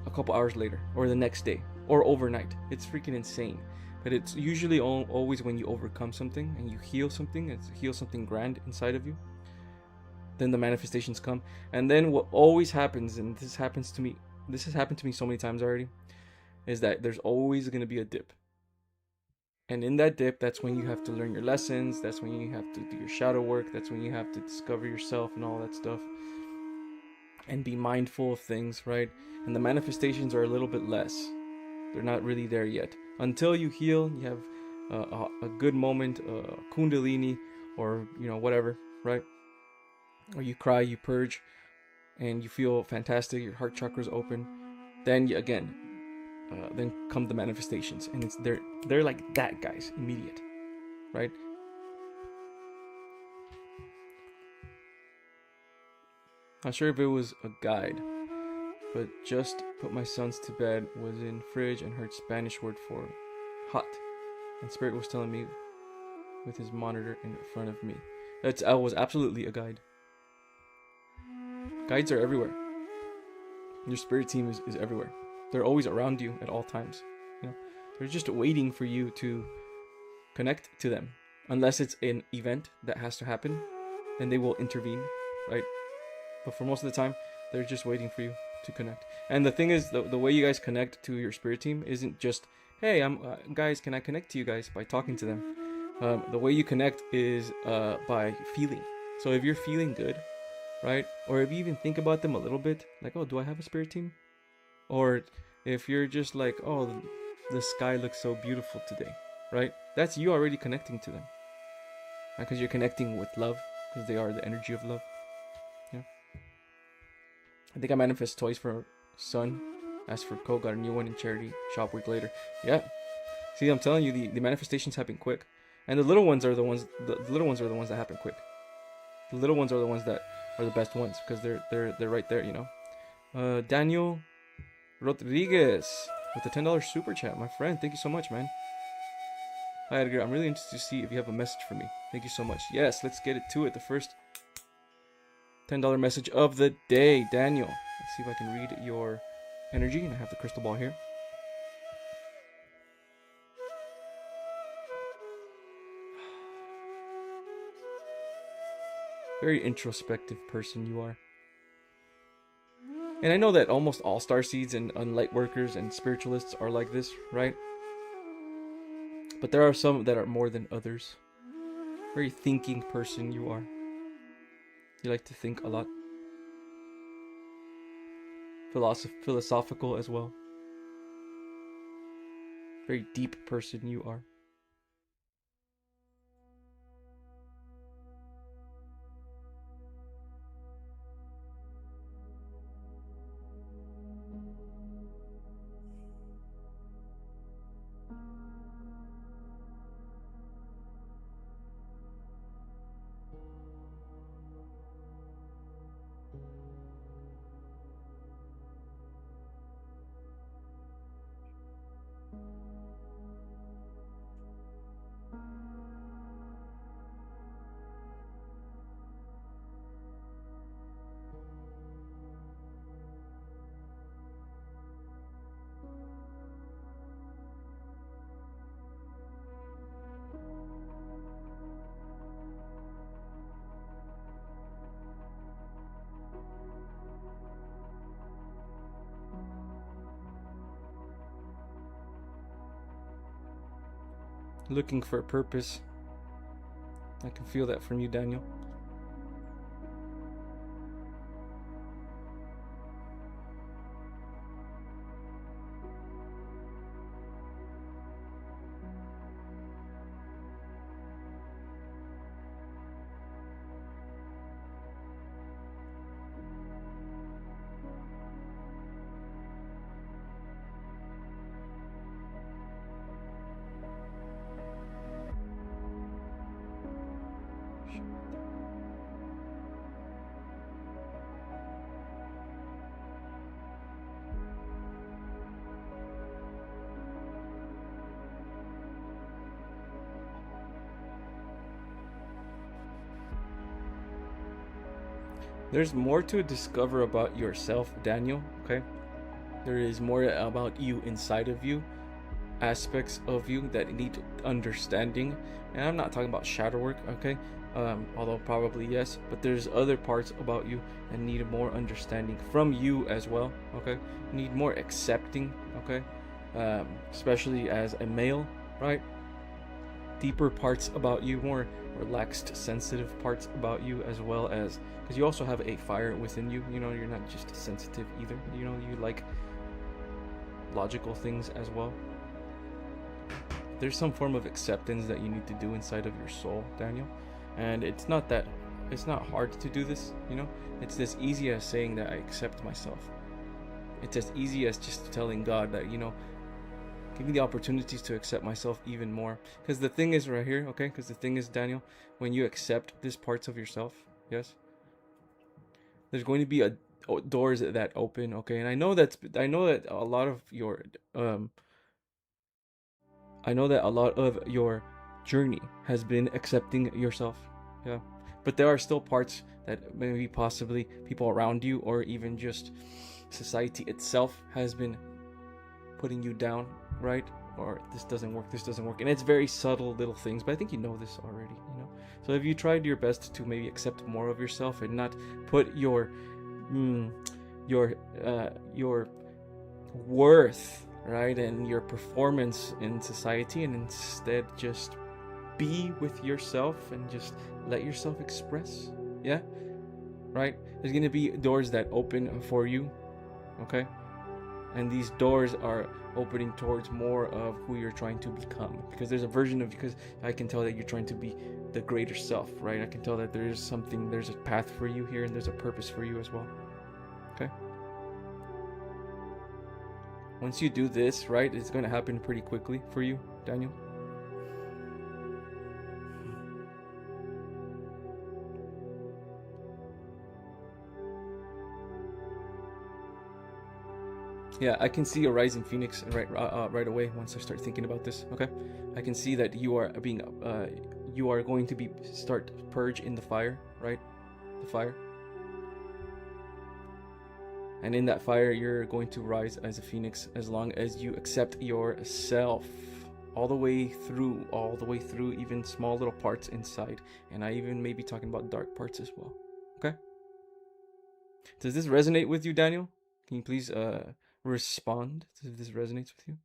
a couple hours later or the next day or overnight. It's freaking insane. But it's usually always when you overcome something and you heal something, heal something grand inside of you, then the manifestations come. And then what always happens, and this has happened to me so many times already, is that there's always going to be a dip. And in that dip, that's when you have to learn your lessons. That's when you have to do your shadow work. That's when you have to discover yourself and all that stuff. And be mindful of things, right? And the manifestations are a little bit less. They're not really there yet. Until you heal, you have a good moment, kundalini, or, you know, whatever, right? Or you cry, you purge, and you feel fantastic. Your heart chakra's open. Then then come the manifestations, and they're like that, guys, immediate, right? Not sure if it was a guide, but just put my sons to bed, was in fridge and heard Spanish word for hot, and Spirit was telling me with his monitor in front of me. I was absolutely a guide. Guides are everywhere. Your spirit team is everywhere. They're always around you at all times. You know, they're just waiting for you to connect to them. Unless it's an event that has to happen, then they will intervene, right? But for most of the time, they're just waiting for you to connect. And the thing is, the way you guys connect to your spirit team isn't just, hey, guys, can I connect to you guys by talking to them? The way you connect is by feeling. So if you're feeling good, right? Or if you even think about them a little bit, like, oh, do I have a spirit team? Or if you're just like, oh, the sky looks so beautiful today, right? That's you already connecting to them. Because you're connecting with love, because they are the energy of love. Yeah. I think I manifest toys for son. Asked for coat, got a new one in charity shop week later. Yeah. See, I'm telling you, the manifestations happen quick. And the little ones are the ones that happen quick. The little ones are the ones that are the best ones, because they're right there, you know. Daniel Rodriguez with the $10 super chat, my friend. Thank you so much, man. Hi, Edgar. I'm really interested to see if you have a message for me. Thank you so much. Yes, let's get it to it. The first $10 message of the day, Daniel. Let's see if I can read your energy, and I have the crystal ball here. Very introspective person you are. And I know that almost all star seeds and light workers and spiritualists are like this, right? But there are some that are more than others. Very thinking person you are. You like to think a lot. Philosophical as well. Very deep person you are. Looking for a purpose. I can feel that from you, Daniel. There's more to discover about yourself, Daniel, okay? There is more about you inside of you, aspects of you that need understanding. And I'm not talking about shadow work, okay? Although probably yes, but there's other parts about you that need more understanding from you as well, okay? You need more accepting, okay? Especially as a male, right? Deeper parts about you, more relaxed, sensitive parts about you, as well as, because you also have a fire within you, you know, you're not just sensitive either, you know, you like logical things as well. There's some form of acceptance that you need to do inside of your soul, Daniel, and it's not hard to do this, you know. It's as easy as saying that I accept myself. It's as easy as just telling God that, you know, give me the opportunities to accept myself even more. Because the thing is right here, okay? Because the thing is, Daniel, when you accept these parts of yourself, yes, there's going to be doors that open, okay? And I know that a lot of your journey has been accepting yourself, yeah. But there are still parts that maybe possibly people around you or even just society itself has been putting you down, right? Or this doesn't work, and it's very subtle little things, but I think you know this already, you know. So if you tried your best to maybe accept more of yourself and not put your worth, right, and your performance in society, and instead just be with yourself and just let yourself express, yeah, right? There's gonna be doors that open for you, okay? And these doors are opening towards more of who you're trying to become, because there's a version of, because I can tell that you're trying to be the greater self, right? I can tell that there's a path for you here, and there's a purpose for you as well, okay? Once you do this, right, it's going to happen pretty quickly for you, Daniel. Yeah, I can see a rising phoenix right away once I start thinking about this. Okay, I can see that you are going to start purge in the fire, right? The fire, and in that fire, you're going to rise as a phoenix as long as you accept yourself. all the way through, even small little parts inside. And I even may be talking about dark parts as well. Okay? Does this resonate with you, Daniel? Can you please respond if this resonates with you?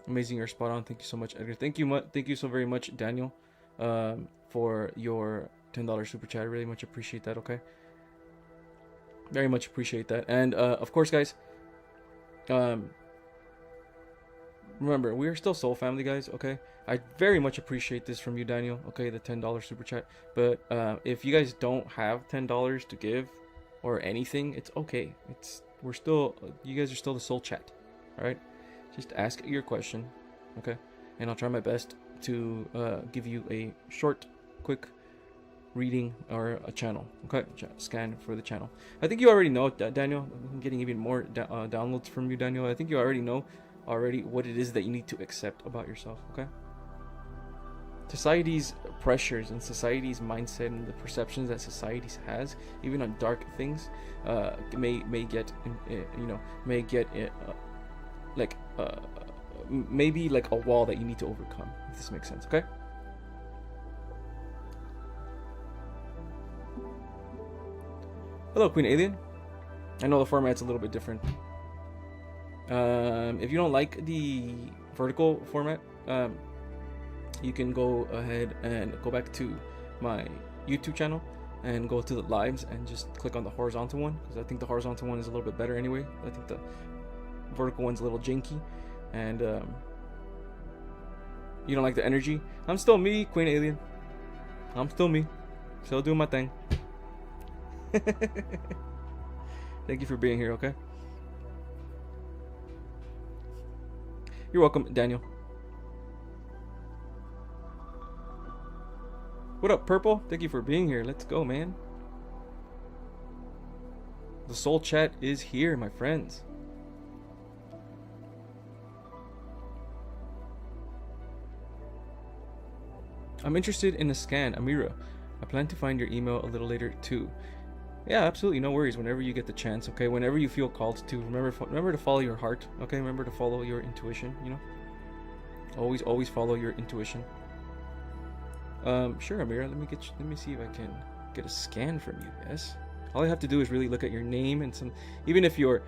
Amazing, you're spot on. Thank you so much, Edgar. Thank you so very much, Daniel, for your $10 super chat. I really much appreciate that. Okay, very much appreciate that. And of course, guys, remember, we are still soul family, guys. Okay, I very much appreciate this from you, Daniel. Okay, the $10 super chat. But if you guys don't have $10 to give or anything, it's okay. We're still, you guys are still the soul chat. All right. Just ask your question, okay? And I'll try my best to give you a short, quick reading or a channel, okay? Scan for the channel. I think you already know, Daniel. I'm getting even more downloads from you, Daniel. I think you already know what it is that you need to accept about yourself, okay? Society's pressures and society's mindset and the perceptions that society has, even on dark things, may get maybe like a wall that you need to overcome, if this makes sense. Okay, hello Queen Alien. I know the format's a little bit different. If you don't like the vertical format, you can go ahead and go back to my YouTube channel and go to the lives and just click on the horizontal one, because I think the horizontal one is a little bit better anyway. I think the vertical one's a little janky, and you don't like the energy. I'm still me, Queen Alien. I'm still me, still doing my thing. Thank you for being here. Okay, you're welcome, Daniel. What up, Purple? Thank you for being here. Let's go, man. The soul chat is here, my friends. I'm interested in a scan, Amira. I plan to find your email a little later too. Yeah, absolutely, no worries. Whenever you get the chance, okay. Whenever you feel called to, remember to follow your heart, okay. Remember to follow your intuition. You know, always follow your intuition. Sure, Amira. Let me see if I can get a scan from you. Yes. All I have to do is really look at your name and some. Even if your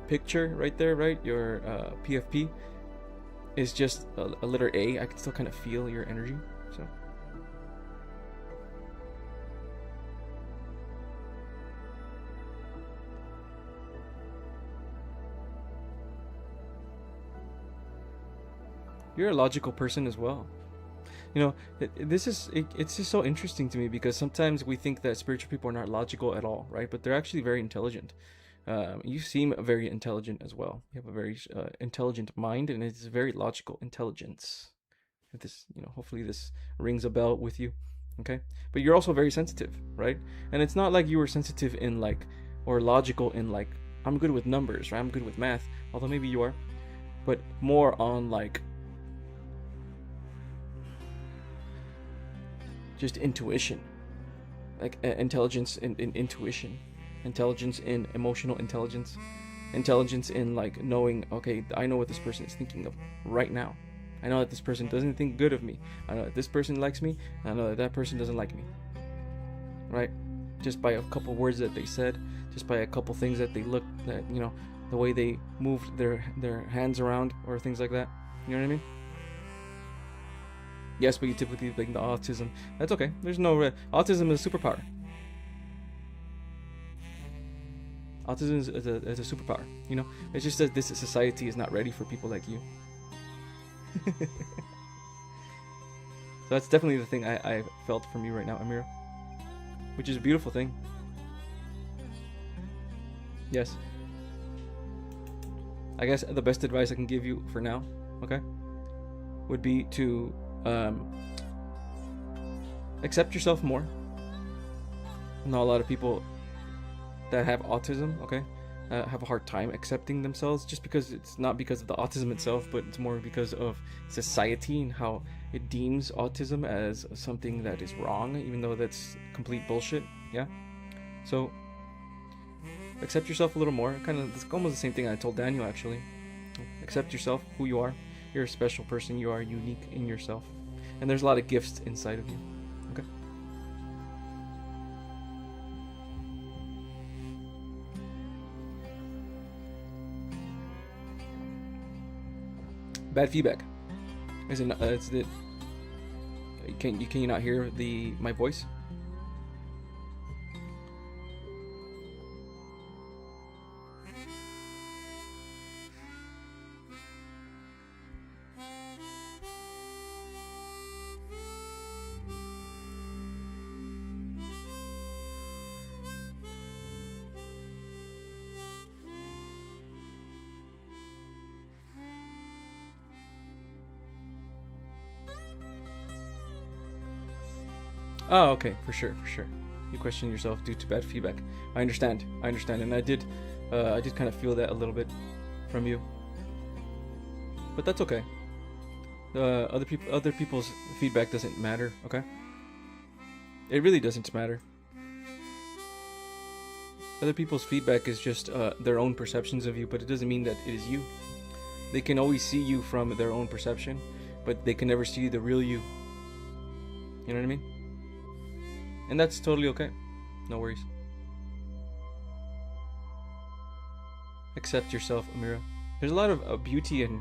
picture right there, right, your PFP. Is just a letter A, I can still kind of feel your energy. So you're a logical person as well. You know, it's just so interesting to me, because sometimes we think that spiritual people are not logical at all, right? But they're actually very intelligent. You seem very intelligent as well. You have a very intelligent mind, and it's very logical intelligence. If this, hopefully this rings a bell with you, okay? But you're also very sensitive, right? And it's not like you were sensitive in like, or logical in like, I'm good with numbers, right? I'm good with math, although maybe you are, but more on like just intuition, like intelligence in intuition. Intelligence in emotional intelligence, intelligence in like knowing, okay, I know what this person is thinking of right now. I know that this person doesn't think good of me. I know that this person likes me. I know that that person doesn't like me. Right? Just by a couple words that they said, just by a couple things that they looked, that the way they moved their hands around or things like that. You know what I mean? Yes, but you typically think the autism. That's okay. There's no autism is a superpower. Autism is a superpower, It's just that this society is not ready for people like you. So that's definitely the thing I felt from you right now, Amira. Which is a beautiful thing. Yes. I guess the best advice I can give you for now, okay, would be to accept yourself more. I know a lot of people that have autism, okay, have a hard time accepting themselves, just because it's not because of the autism itself, but it's more because of society and how it deems autism as something that is wrong, even though that's complete bullshit. Yeah. So accept yourself a little more. It's almost the same thing I told Daniel, actually. Accept yourself, who you are. You're a special person. You are unique in yourself, and there's a lot of gifts inside of you. Okay. Bad feedback. Is it? Can you not hear my voice? Oh, okay, for sure. You question yourself due to bad feedback. I understand, and I did kind of feel that a little bit from you. But that's okay. Other people's feedback doesn't matter. Okay, it really doesn't matter. Other people's feedback is just their own perceptions of you, but it doesn't mean that it is you. They can always see you from their own perception, but they can never see the real you. You know what I mean? And that's totally okay. No worries. Accept yourself, Amira. There's a lot of beauty and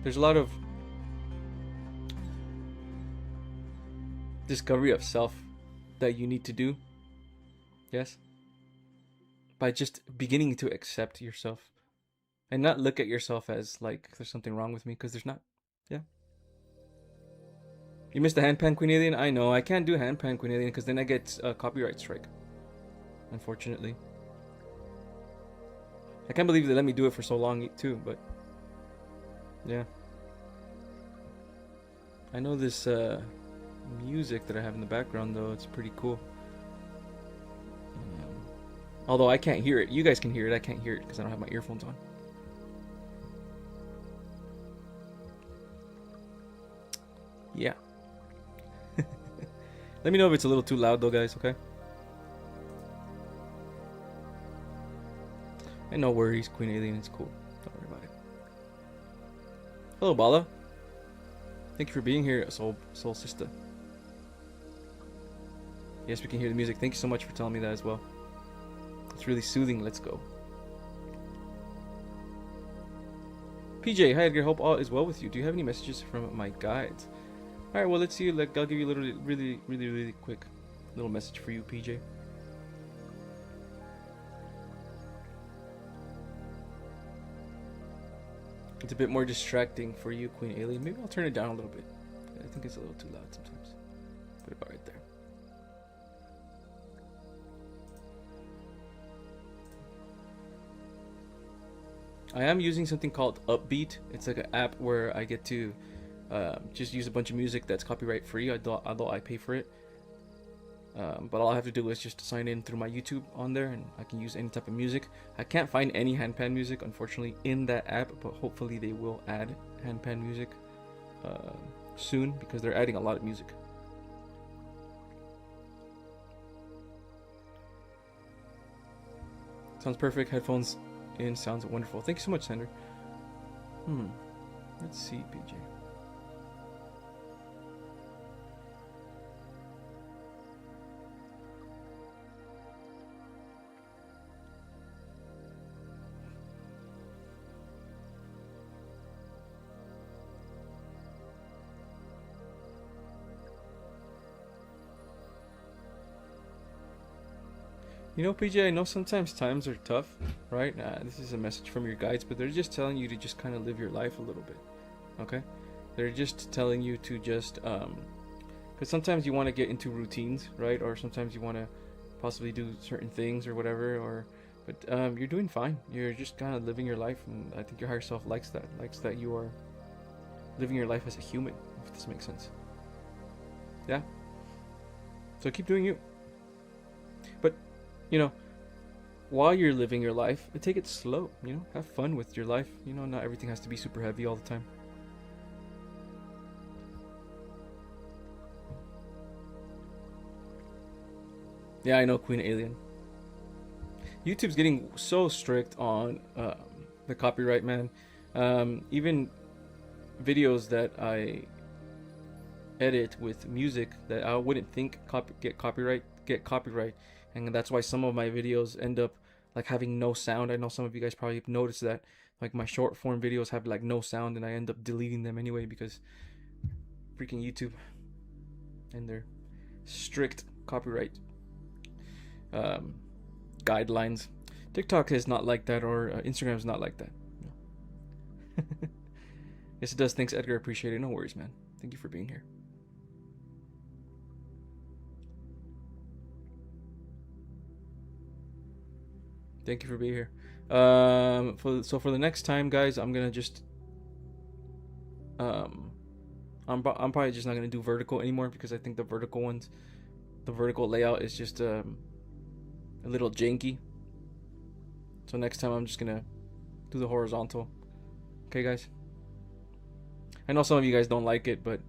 there's a lot of discovery of self that you need to do. Yes? By just beginning to accept yourself and not look at yourself as like there's something wrong with me, because there's not. Yeah. You missed the handpan Queen Alien? I know, I can't do handpan Queen Alien because then I get a copyright strike. Unfortunately. I can't believe they let me do it for so long too, but yeah. I know this music that I have in the background though, it's pretty cool. Although I can't hear it. You guys can hear it, I can't hear it because I don't have my earphones on. Yeah. Let me know if it's a little too loud though, guys, okay? And no worries, Queen Alien, it's cool. Don't worry about it. Hello, Bala. Thank you for being here, Soul Sister. Yes, we can hear the music. Thank you so much for telling me that as well. It's really soothing. Let's go. PJ, hi Edgar. Hope all is well with you. Do you have any messages from my guides? Alright, well, let's see. Like, I'll give you a little, really quick little message for you, PJ. It's a bit more distracting for you, Queen Alien. Maybe I'll turn it down a little bit. I think it's a little too loud sometimes. Put it about right there. I am using something called Upbeat. It's like an app where I get to just use a bunch of music that's copyright free, although I pay for it. But all I have to do is just sign in through my YouTube on there, and I can use any type of music. I can't find any handpan music, unfortunately, in that app, but hopefully they will add handpan music soon, because they're adding a lot of music. Sounds perfect. Headphones in, sounds wonderful. Thank you so much, Sander. Let's see, PJ. You know, PJ, I know sometimes times are tough, right? This is a message from your guides, but they're just telling you to just kind of live your life a little bit, okay? They're just telling you to just, because sometimes you want to get into routines, right? Or sometimes you want to possibly do certain things or whatever, or But you're doing fine. You're just kind of living your life, and I think your higher self likes that. Likes that you are living your life as a human, if this makes sense. Yeah. So keep doing you. But, you know, while you're living your life, take it slow. Have fun with your life. Not everything has to be super heavy all the time. Yeah, I know, Queen Alien. YouTube's getting so strict on the copyright, man. Even videos that I edit with music that I wouldn't think get copyright, and that's why some of my videos end up like having no sound. I know some of you guys probably noticed that. Like my short form videos have like no sound, and I end up deleting them anyway because freaking YouTube and their strict copyright guidelines. TikTok is not like that, or Instagram is not like that. No. Yes, it does. Thanks, Edgar. Appreciate it. No worries, man. Thank you for being here. Thank you for being here. For the next time, guys, I'm gonna just I'm probably just not gonna do vertical anymore because I think the vertical layout is just a little janky. So next time I'm just gonna do the horizontal. Okay, guys. I know some of you guys don't like it, but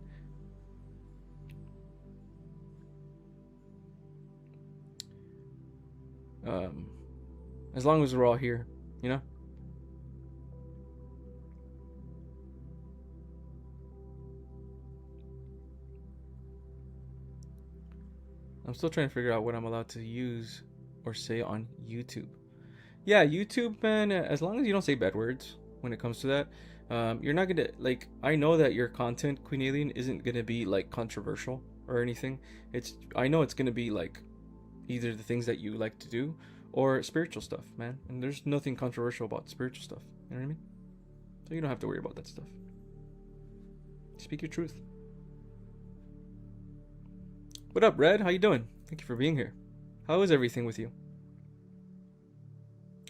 as long as we're all here, I'm still trying to figure out what I'm allowed to use or say on YouTube. Yeah, YouTube, man, as long as you don't say bad words when it comes to that, you're not gonna, like, I know that your content, Queen Alien, isn't gonna be like controversial or anything. I know it's gonna be like either the things that you like to do or spiritual stuff, man. And there's nothing controversial about spiritual stuff. You know what I mean? So you don't have to worry about that stuff. Speak your truth. What up, Red? How you doing? Thank you for being here. How is everything with you?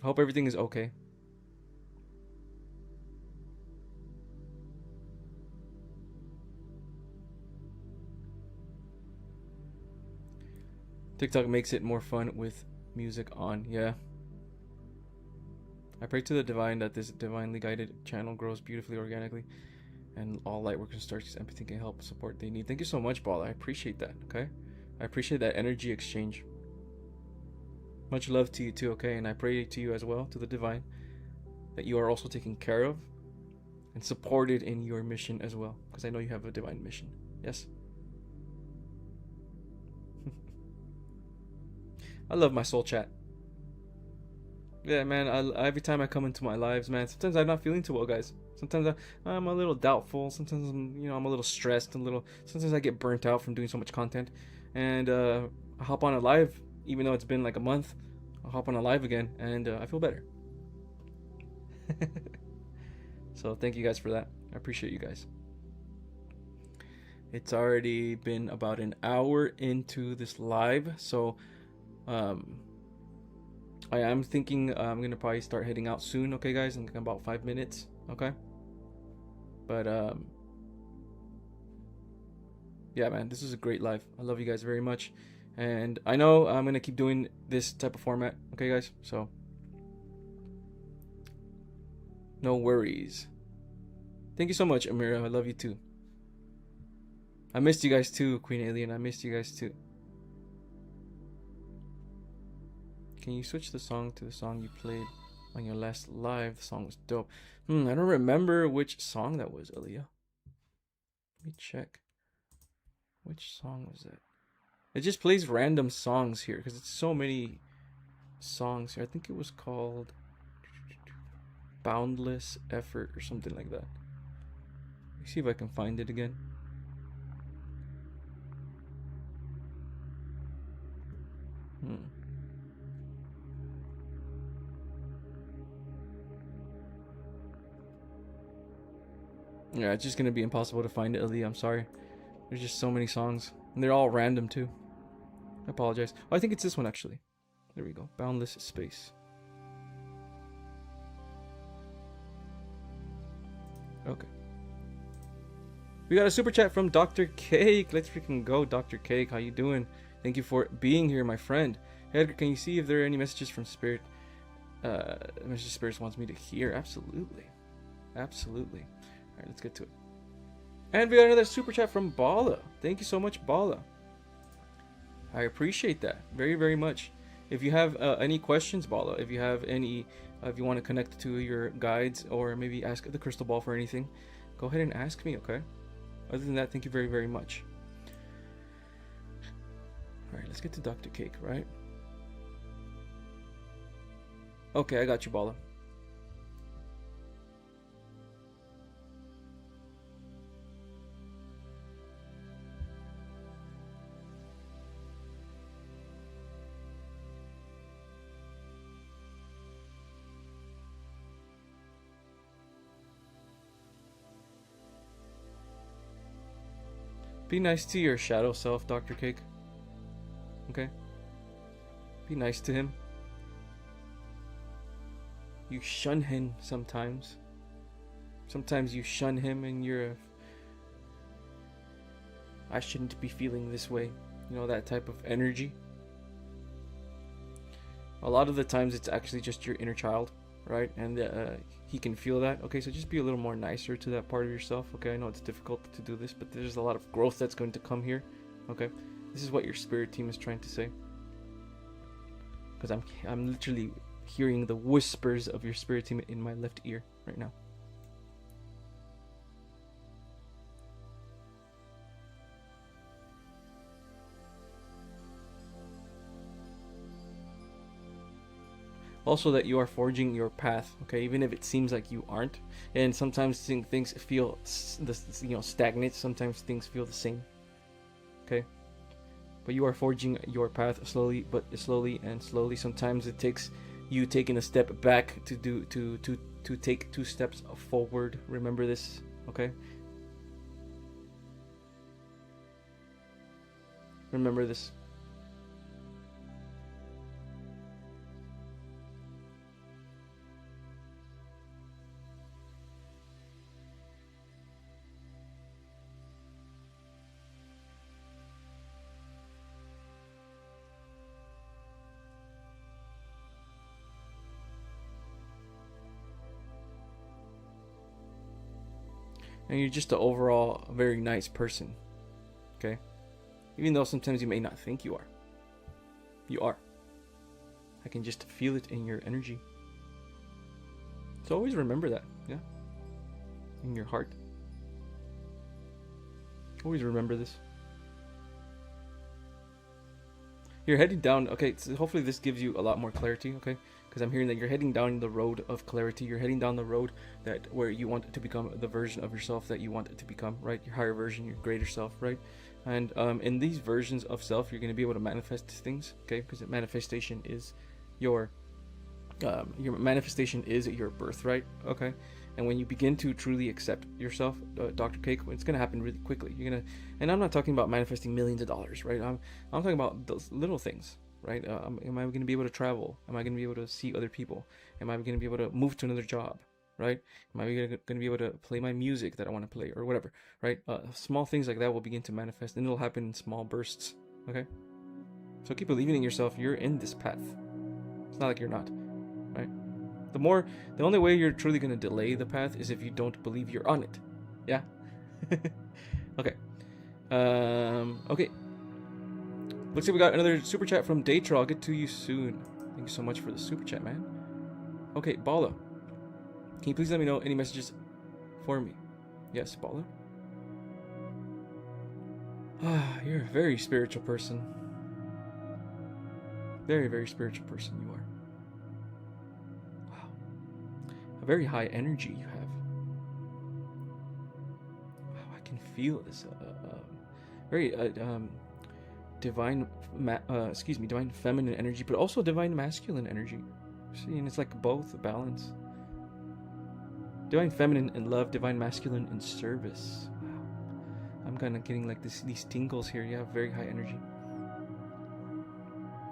I hope everything is okay. TikTok makes it more fun with music on. Yeah. I pray to the divine that this divinely guided channel grows beautifully organically and all light workers start empathy can help support they need. Thank you so much, Paul. I appreciate that. Okay. I appreciate that energy exchange. Much love to you too, okay? And I pray to you as well, to the divine, that you are also taken care of and supported in your mission as well, because I know you have a divine mission. Yes? I love my soul chat. Yeah, man, every time I come into my lives, man, sometimes I'm not feeling too well, guys. Sometimes I'm a little doubtful. Sometimes I'm a little stressed, sometimes I get burnt out from doing so much content. And I hop on a live, even though it's been like a month. I'll hop on a live again, and I feel better. So thank you guys for that. I appreciate you guys. It's already been about an hour into this live, so I am thinking I'm gonna probably start heading out soon. Okay, guys, in about 5 minutes. Okay, but yeah, man, this is a great live. I love you guys very much, and I know I'm gonna keep doing this type of format. Okay, guys, so no worries. Thank you so much, Amira. I love you too. I missed you guys too, Queen Alien. I missed you guys too. Can you switch the song to the song you played on your last live? The song was dope. I don't remember which song that was, Aaliyah. Let me check. Which song was that? It just plays random songs here because it's so many songs here. I think it was called Boundless Effort or something like that. Let me see if I can find it again. Yeah, it's just gonna be impossible to find it, Ali. I'm sorry. There's just so many songs, and they're all random too. I apologize. Oh, I think it's this one actually. There we go. Boundless Space. Okay. We got a super chat from Dr. Cake. Let's freaking go, Dr. Cake. How you doing? Thank you for being here, my friend. Edgar, can you see if there are any messages from Spirit? Message Spirits wants me to hear. Absolutely. Absolutely. All right, let's get to it. And we got another super chat from Bala. Thank you so much, Bala. I appreciate that very, very much. If you have any questions, Bala, if you have any, if you want to connect to your guides or maybe ask the crystal ball for anything, go ahead and ask me, okay? Other than that, thank you very, very much. All right, let's get to Dr. Cake, right? Okay, I got you, Bala. Be nice to your shadow self, Dr. Cake. Okay? Be nice to him. You shun him sometimes. Sometimes you shun him and you're I shouldn't be feeling this way. You know, that type of energy. A lot of the times it's actually just your inner child, right? And he can feel that. Okay, so just be a little more nicer to that part of yourself. Okay, I know it's difficult to do this, but there's a lot of growth that's going to come here. Okay, this is what your spirit team is trying to say. Because I'm literally hearing the whispers of your spirit team in my left ear right now. Also that you are forging your path, okay, even if it seems like you aren't, and sometimes things feel stagnant, sometimes things feel the same, okay, but you are forging your path slowly and slowly. Sometimes it takes you taking a step back to take 2 steps forward. Remember this, okay? Remember this. And you're just an overall very nice person, okay? Even though sometimes you may not think you are. You are. I can just feel it in your energy. So always remember that, yeah? In your heart. Always remember this. You're heading down, okay, so hopefully this gives you a lot more clarity, okay? Because I'm hearing that you're heading down the road of clarity. You're heading down the road where you want to become the version of yourself that you want it to become, right? Your higher version, your greater self, right? And in these versions of self, you're going to be able to manifest things, okay? Because manifestation is your manifestation is your birthright, okay? And when you begin to truly accept yourself, Dr. Cake, it's going to happen really quickly. You're going to, and I'm not talking about manifesting millions of dollars, right? I'm talking about those little things, right? Am I going to be able to travel? Am I going to be able to see other people? Am I going to be able to move to another job, right? Am I going to be able to play my music that I want to play or whatever, right? Small things like that will begin to manifest, and it'll happen in small bursts, okay? So keep believing in yourself. You're in this path. It's not like you're not, right? The only way you're truly going to delay the path is if you don't believe you're on it. Yeah? Okay. Okay. Looks like we got another super chat from Daytra. I'll get to you soon. Thank you so much for the super chat, man. Okay, Bala. Can you please let me know any messages for me? Yes, Bala. You're a very spiritual person. Very, very spiritual person you are. Wow. A very high energy you have. Wow, I can feel this. Very divine, divine feminine energy, but also divine masculine energy. See, and it's like both balance. Divine feminine in love, divine masculine in service. Wow, I'm kind of getting like these tingles here. You have very high energy.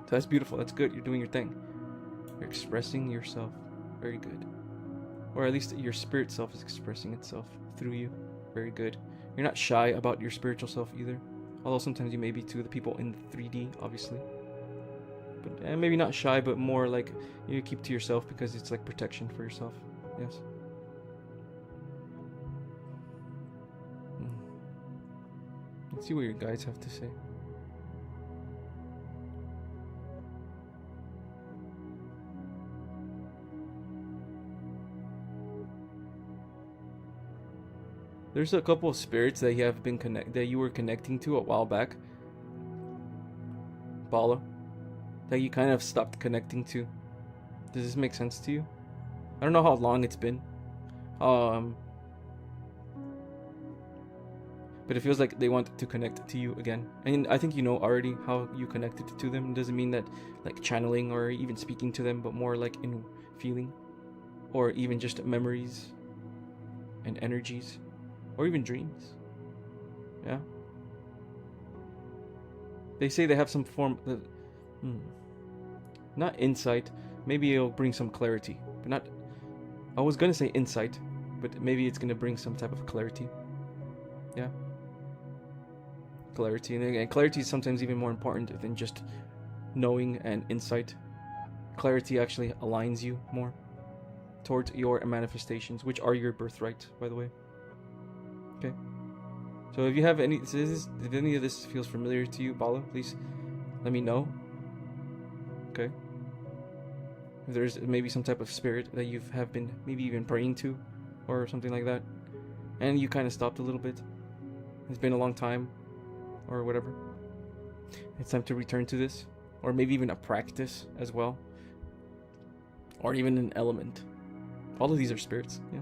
So that's beautiful. That's good. You're doing your thing. You're expressing yourself. Very good. Or at least your spirit self is expressing itself through you. Very good. You're not shy about your spiritual self either. Although sometimes you may be to the people in 3D, obviously. But maybe not shy, but more like you keep to yourself because it's like protection for yourself. Yes. Let's see what your guides have to say. There's a couple of spirits that you were connecting to a while back, Bala, that you kind of stopped connecting to. Does this make sense to you? I don't know how long it's been. But it feels like they want to connect to you again. And I think you know already how you connected to them. It doesn't mean that like channeling or even speaking to them, but more like in feeling, or even just memories and energies. Or even dreams. Yeah. They say they have some form of... not insight. Maybe it'll bring some clarity. But not... I was gonna say insight. But maybe it's gonna bring some type of clarity. Yeah. Clarity. And clarity is sometimes even more important than just knowing and insight. Clarity actually aligns you more towards your manifestations, which are your birthright, by the way. Okay. So if you have any, if any of this feels familiar to you, Bala, please let me know. Okay. If there's maybe some type of spirit that you have been maybe even praying to, or something like that, and you kind of stopped a little bit. It's been a long time, or whatever. It's time to return to this, or maybe even a practice as well, or even an element. All of these are spirits. Yeah.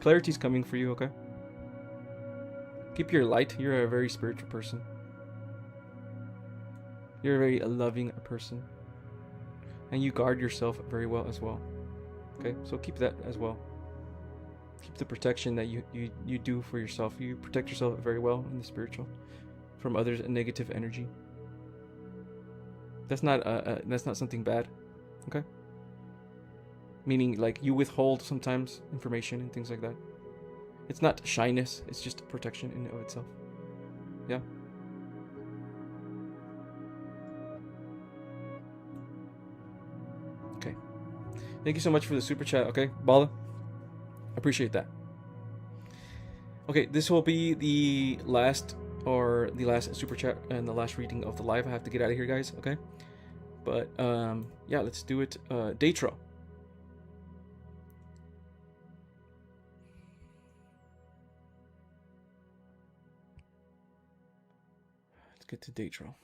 Clarity's coming for you, okay? Keep your light. You're a very spiritual person. You're a very loving person. And you guard yourself very well as well. Okay? So keep that as well. Keep the protection that you do for yourself. You protect yourself very well in the spiritual from others' negative energy. That's not something bad. Okay? Meaning, like, you withhold sometimes information and things like that. It's not shyness, it's just protection in and of itself. Yeah? Okay. Thank you so much for the super chat, okay? Bala? Appreciate that. Okay, this will be the last super chat and the last reading of the live. I have to get out of here, guys, okay? But, yeah, let's do it. Datro. Get to Datro.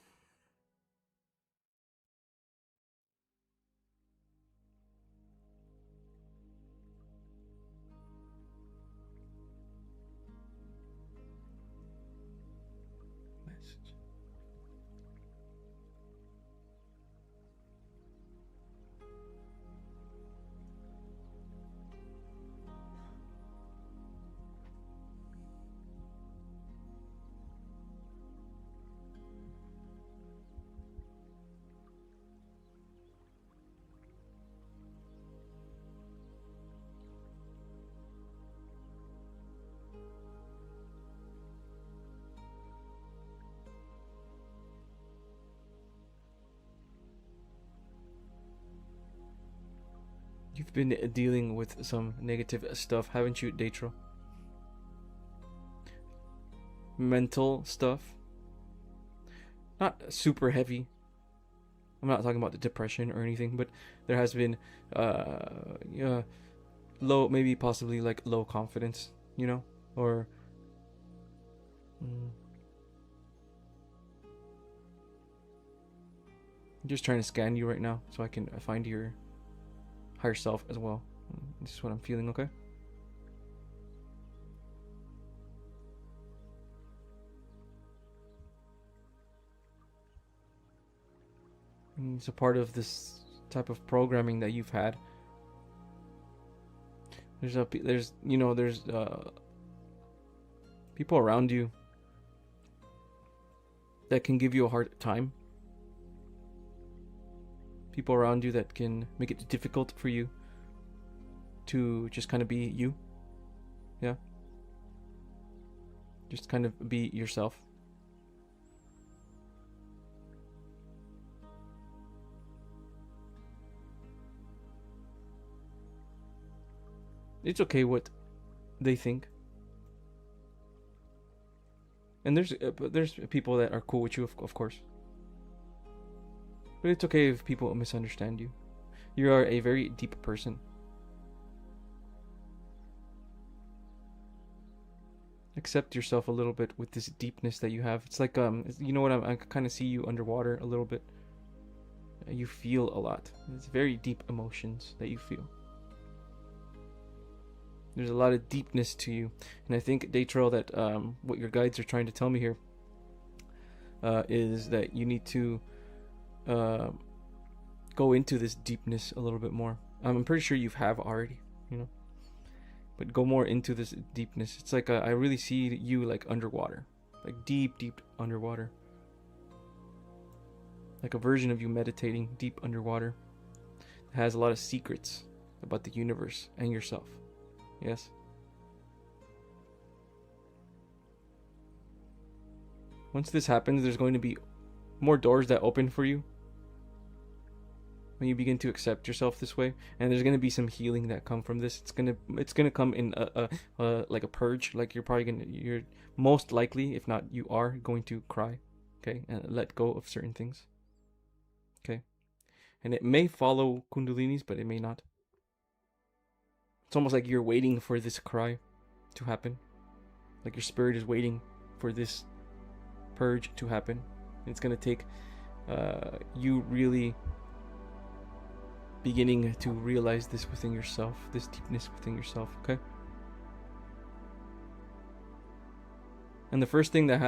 Message. You've been dealing with some negative stuff, haven't you, Datro? Mental stuff. Not super heavy. I'm not talking about the depression or anything, but there has been low, maybe possibly like low confidence, you know? Or I'm just trying to scan you right now so I can find your higher self as well. This is what I'm feeling, okay? And it's a part of this type of programming that you've had. There's people around you that can give you a hard time. People around you that can make it difficult for you to just kind of be you. Yeah. Just kind of be yourself. It's okay what they think. And there's people that are cool with you, of course. But it's okay if people misunderstand you. You are a very deep person. Accept yourself a little bit with this deepness that you have. It's like you know what, I kind of see you underwater a little bit. You feel a lot. It's very deep emotions that you feel. There's a lot of deepness to you, and I think, Daytrail, that what your guides are trying to tell me here is that you need to go into this deepness a little bit more. I'm pretty sure you have already, you know, but go more into this deepness. It's like I really see you like underwater, like deep underwater, like a version of you meditating deep underwater that has a lot of secrets about the universe and yourself. Yes. Once this happens, there's going to be more doors that open for you when you begin to accept yourself this way, and there's going to be some healing that come from this. It's gonna come in like a purge. Like you're most likely, if not you are going to cry, okay, and let go of certain things, okay, and it may follow Kundalini's, but it may not. It's almost like you're waiting for this cry to happen. Like your spirit is waiting for this purge to happen. And it's going to take you really beginning to realize this within yourself, this deepness within yourself, okay? And the first thing that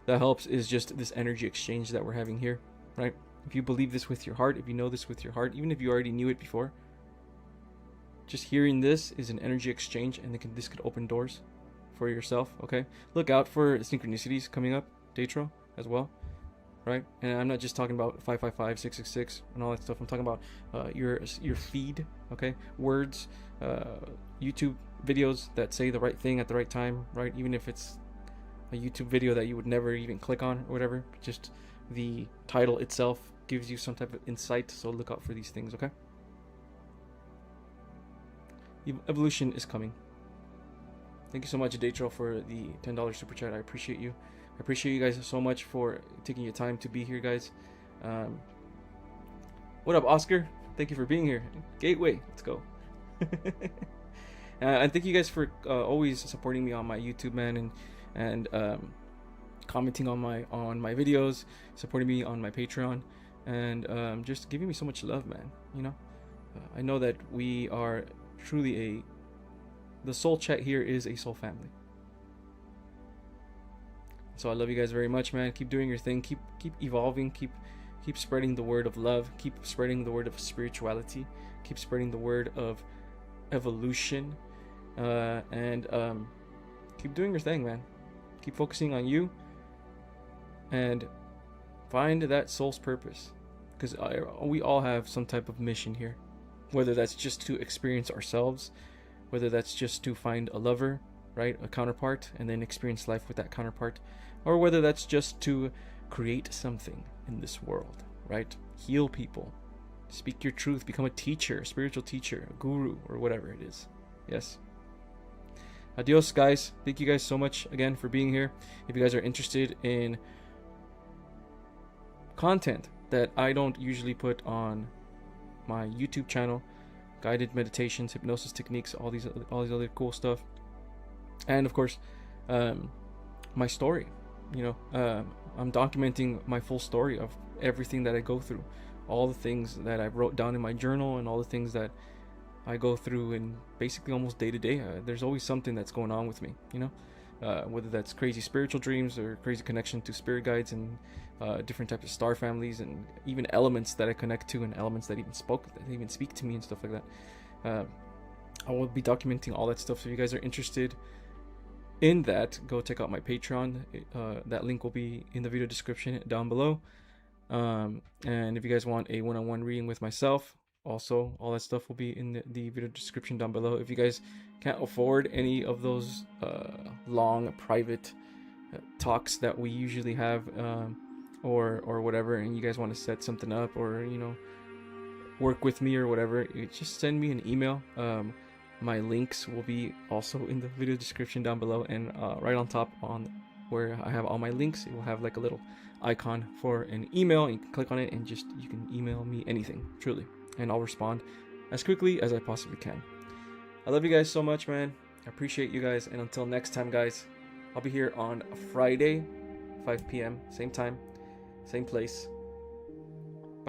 helps is just this energy exchange that we're having here, right? If you believe this with your heart, if you know this with your heart, even if you already knew it before, just hearing this is an energy exchange, and this could open doors for yourself, okay? Look out for synchronicities coming up, Daytrail, as well, right? And I'm not just talking about 555, 666, and all that stuff. I'm talking about your feed, okay? Words, YouTube videos that say the right thing at the right time, right? Even if it's a YouTube video that you would never even click on or whatever, just the title itself gives you some type of insight, so look out for these things, okay? Evolution is coming. Thank you so much, Daytrail, for the $10 super chat. I appreciate you. I appreciate you guys so much for taking your time to be here, guys. What up, Oscar? Thank you for being here. Gateway, let's go. And thank you guys for always supporting me on my YouTube, man, and commenting on my videos, supporting me on my Patreon, and just giving me so much love, man. You know, I know that we are truly the soul chat here is a soul family. So I love you guys very much, man. Keep doing your thing. Keep evolving. Keep spreading the word of love. Keep spreading the word of spirituality. Keep spreading the word of evolution, and keep doing your thing, man. Keep focusing on you and find that soul's purpose, because we all have some type of mission here. Whether that's just to experience ourselves, whether that's just to find a lover, right, a counterpart, and then experience life with that counterpart, or whether that's just to create something in this world, right? Heal people, speak your truth, become a teacher, a spiritual teacher, a guru, or whatever it is. Yes. Adios, guys. Thank you guys so much again for being here. If you guys are interested in content that I don't usually put on my YouTube channel, guided meditations, hypnosis techniques, all these other cool stuff, and of course my story, you know, I'm documenting my full story of everything that I go through, all the things that I wrote down in my journal, and all the things that I go through in basically almost day to day. There's always something that's going on with me, you know, whether that's crazy spiritual dreams or crazy connection to spirit guides and different types of star families, and even elements that I connect to, and elements that even speak to me and stuff like that. I will be documenting all that stuff. So if you guys are interested in that, go check out my Patreon. That link will be in the video description down below. And if you guys want a one-on-one reading with myself, Also, all that stuff will be in the video description down below. If you guys can't afford any of those long private talks that we usually have, or whatever, and you guys want to set something up, or work with me or whatever, just send me an email. My links will be also in the video description down below, and right on top on where I have all my links, it will have like a little icon for an email, and you can click on it and just you can email me anything, truly, and I'll respond as quickly as I possibly can. I love you guys so much, man. I appreciate you guys, and until next time, guys, I'll be here on Friday, 5 p.m. same time, same place.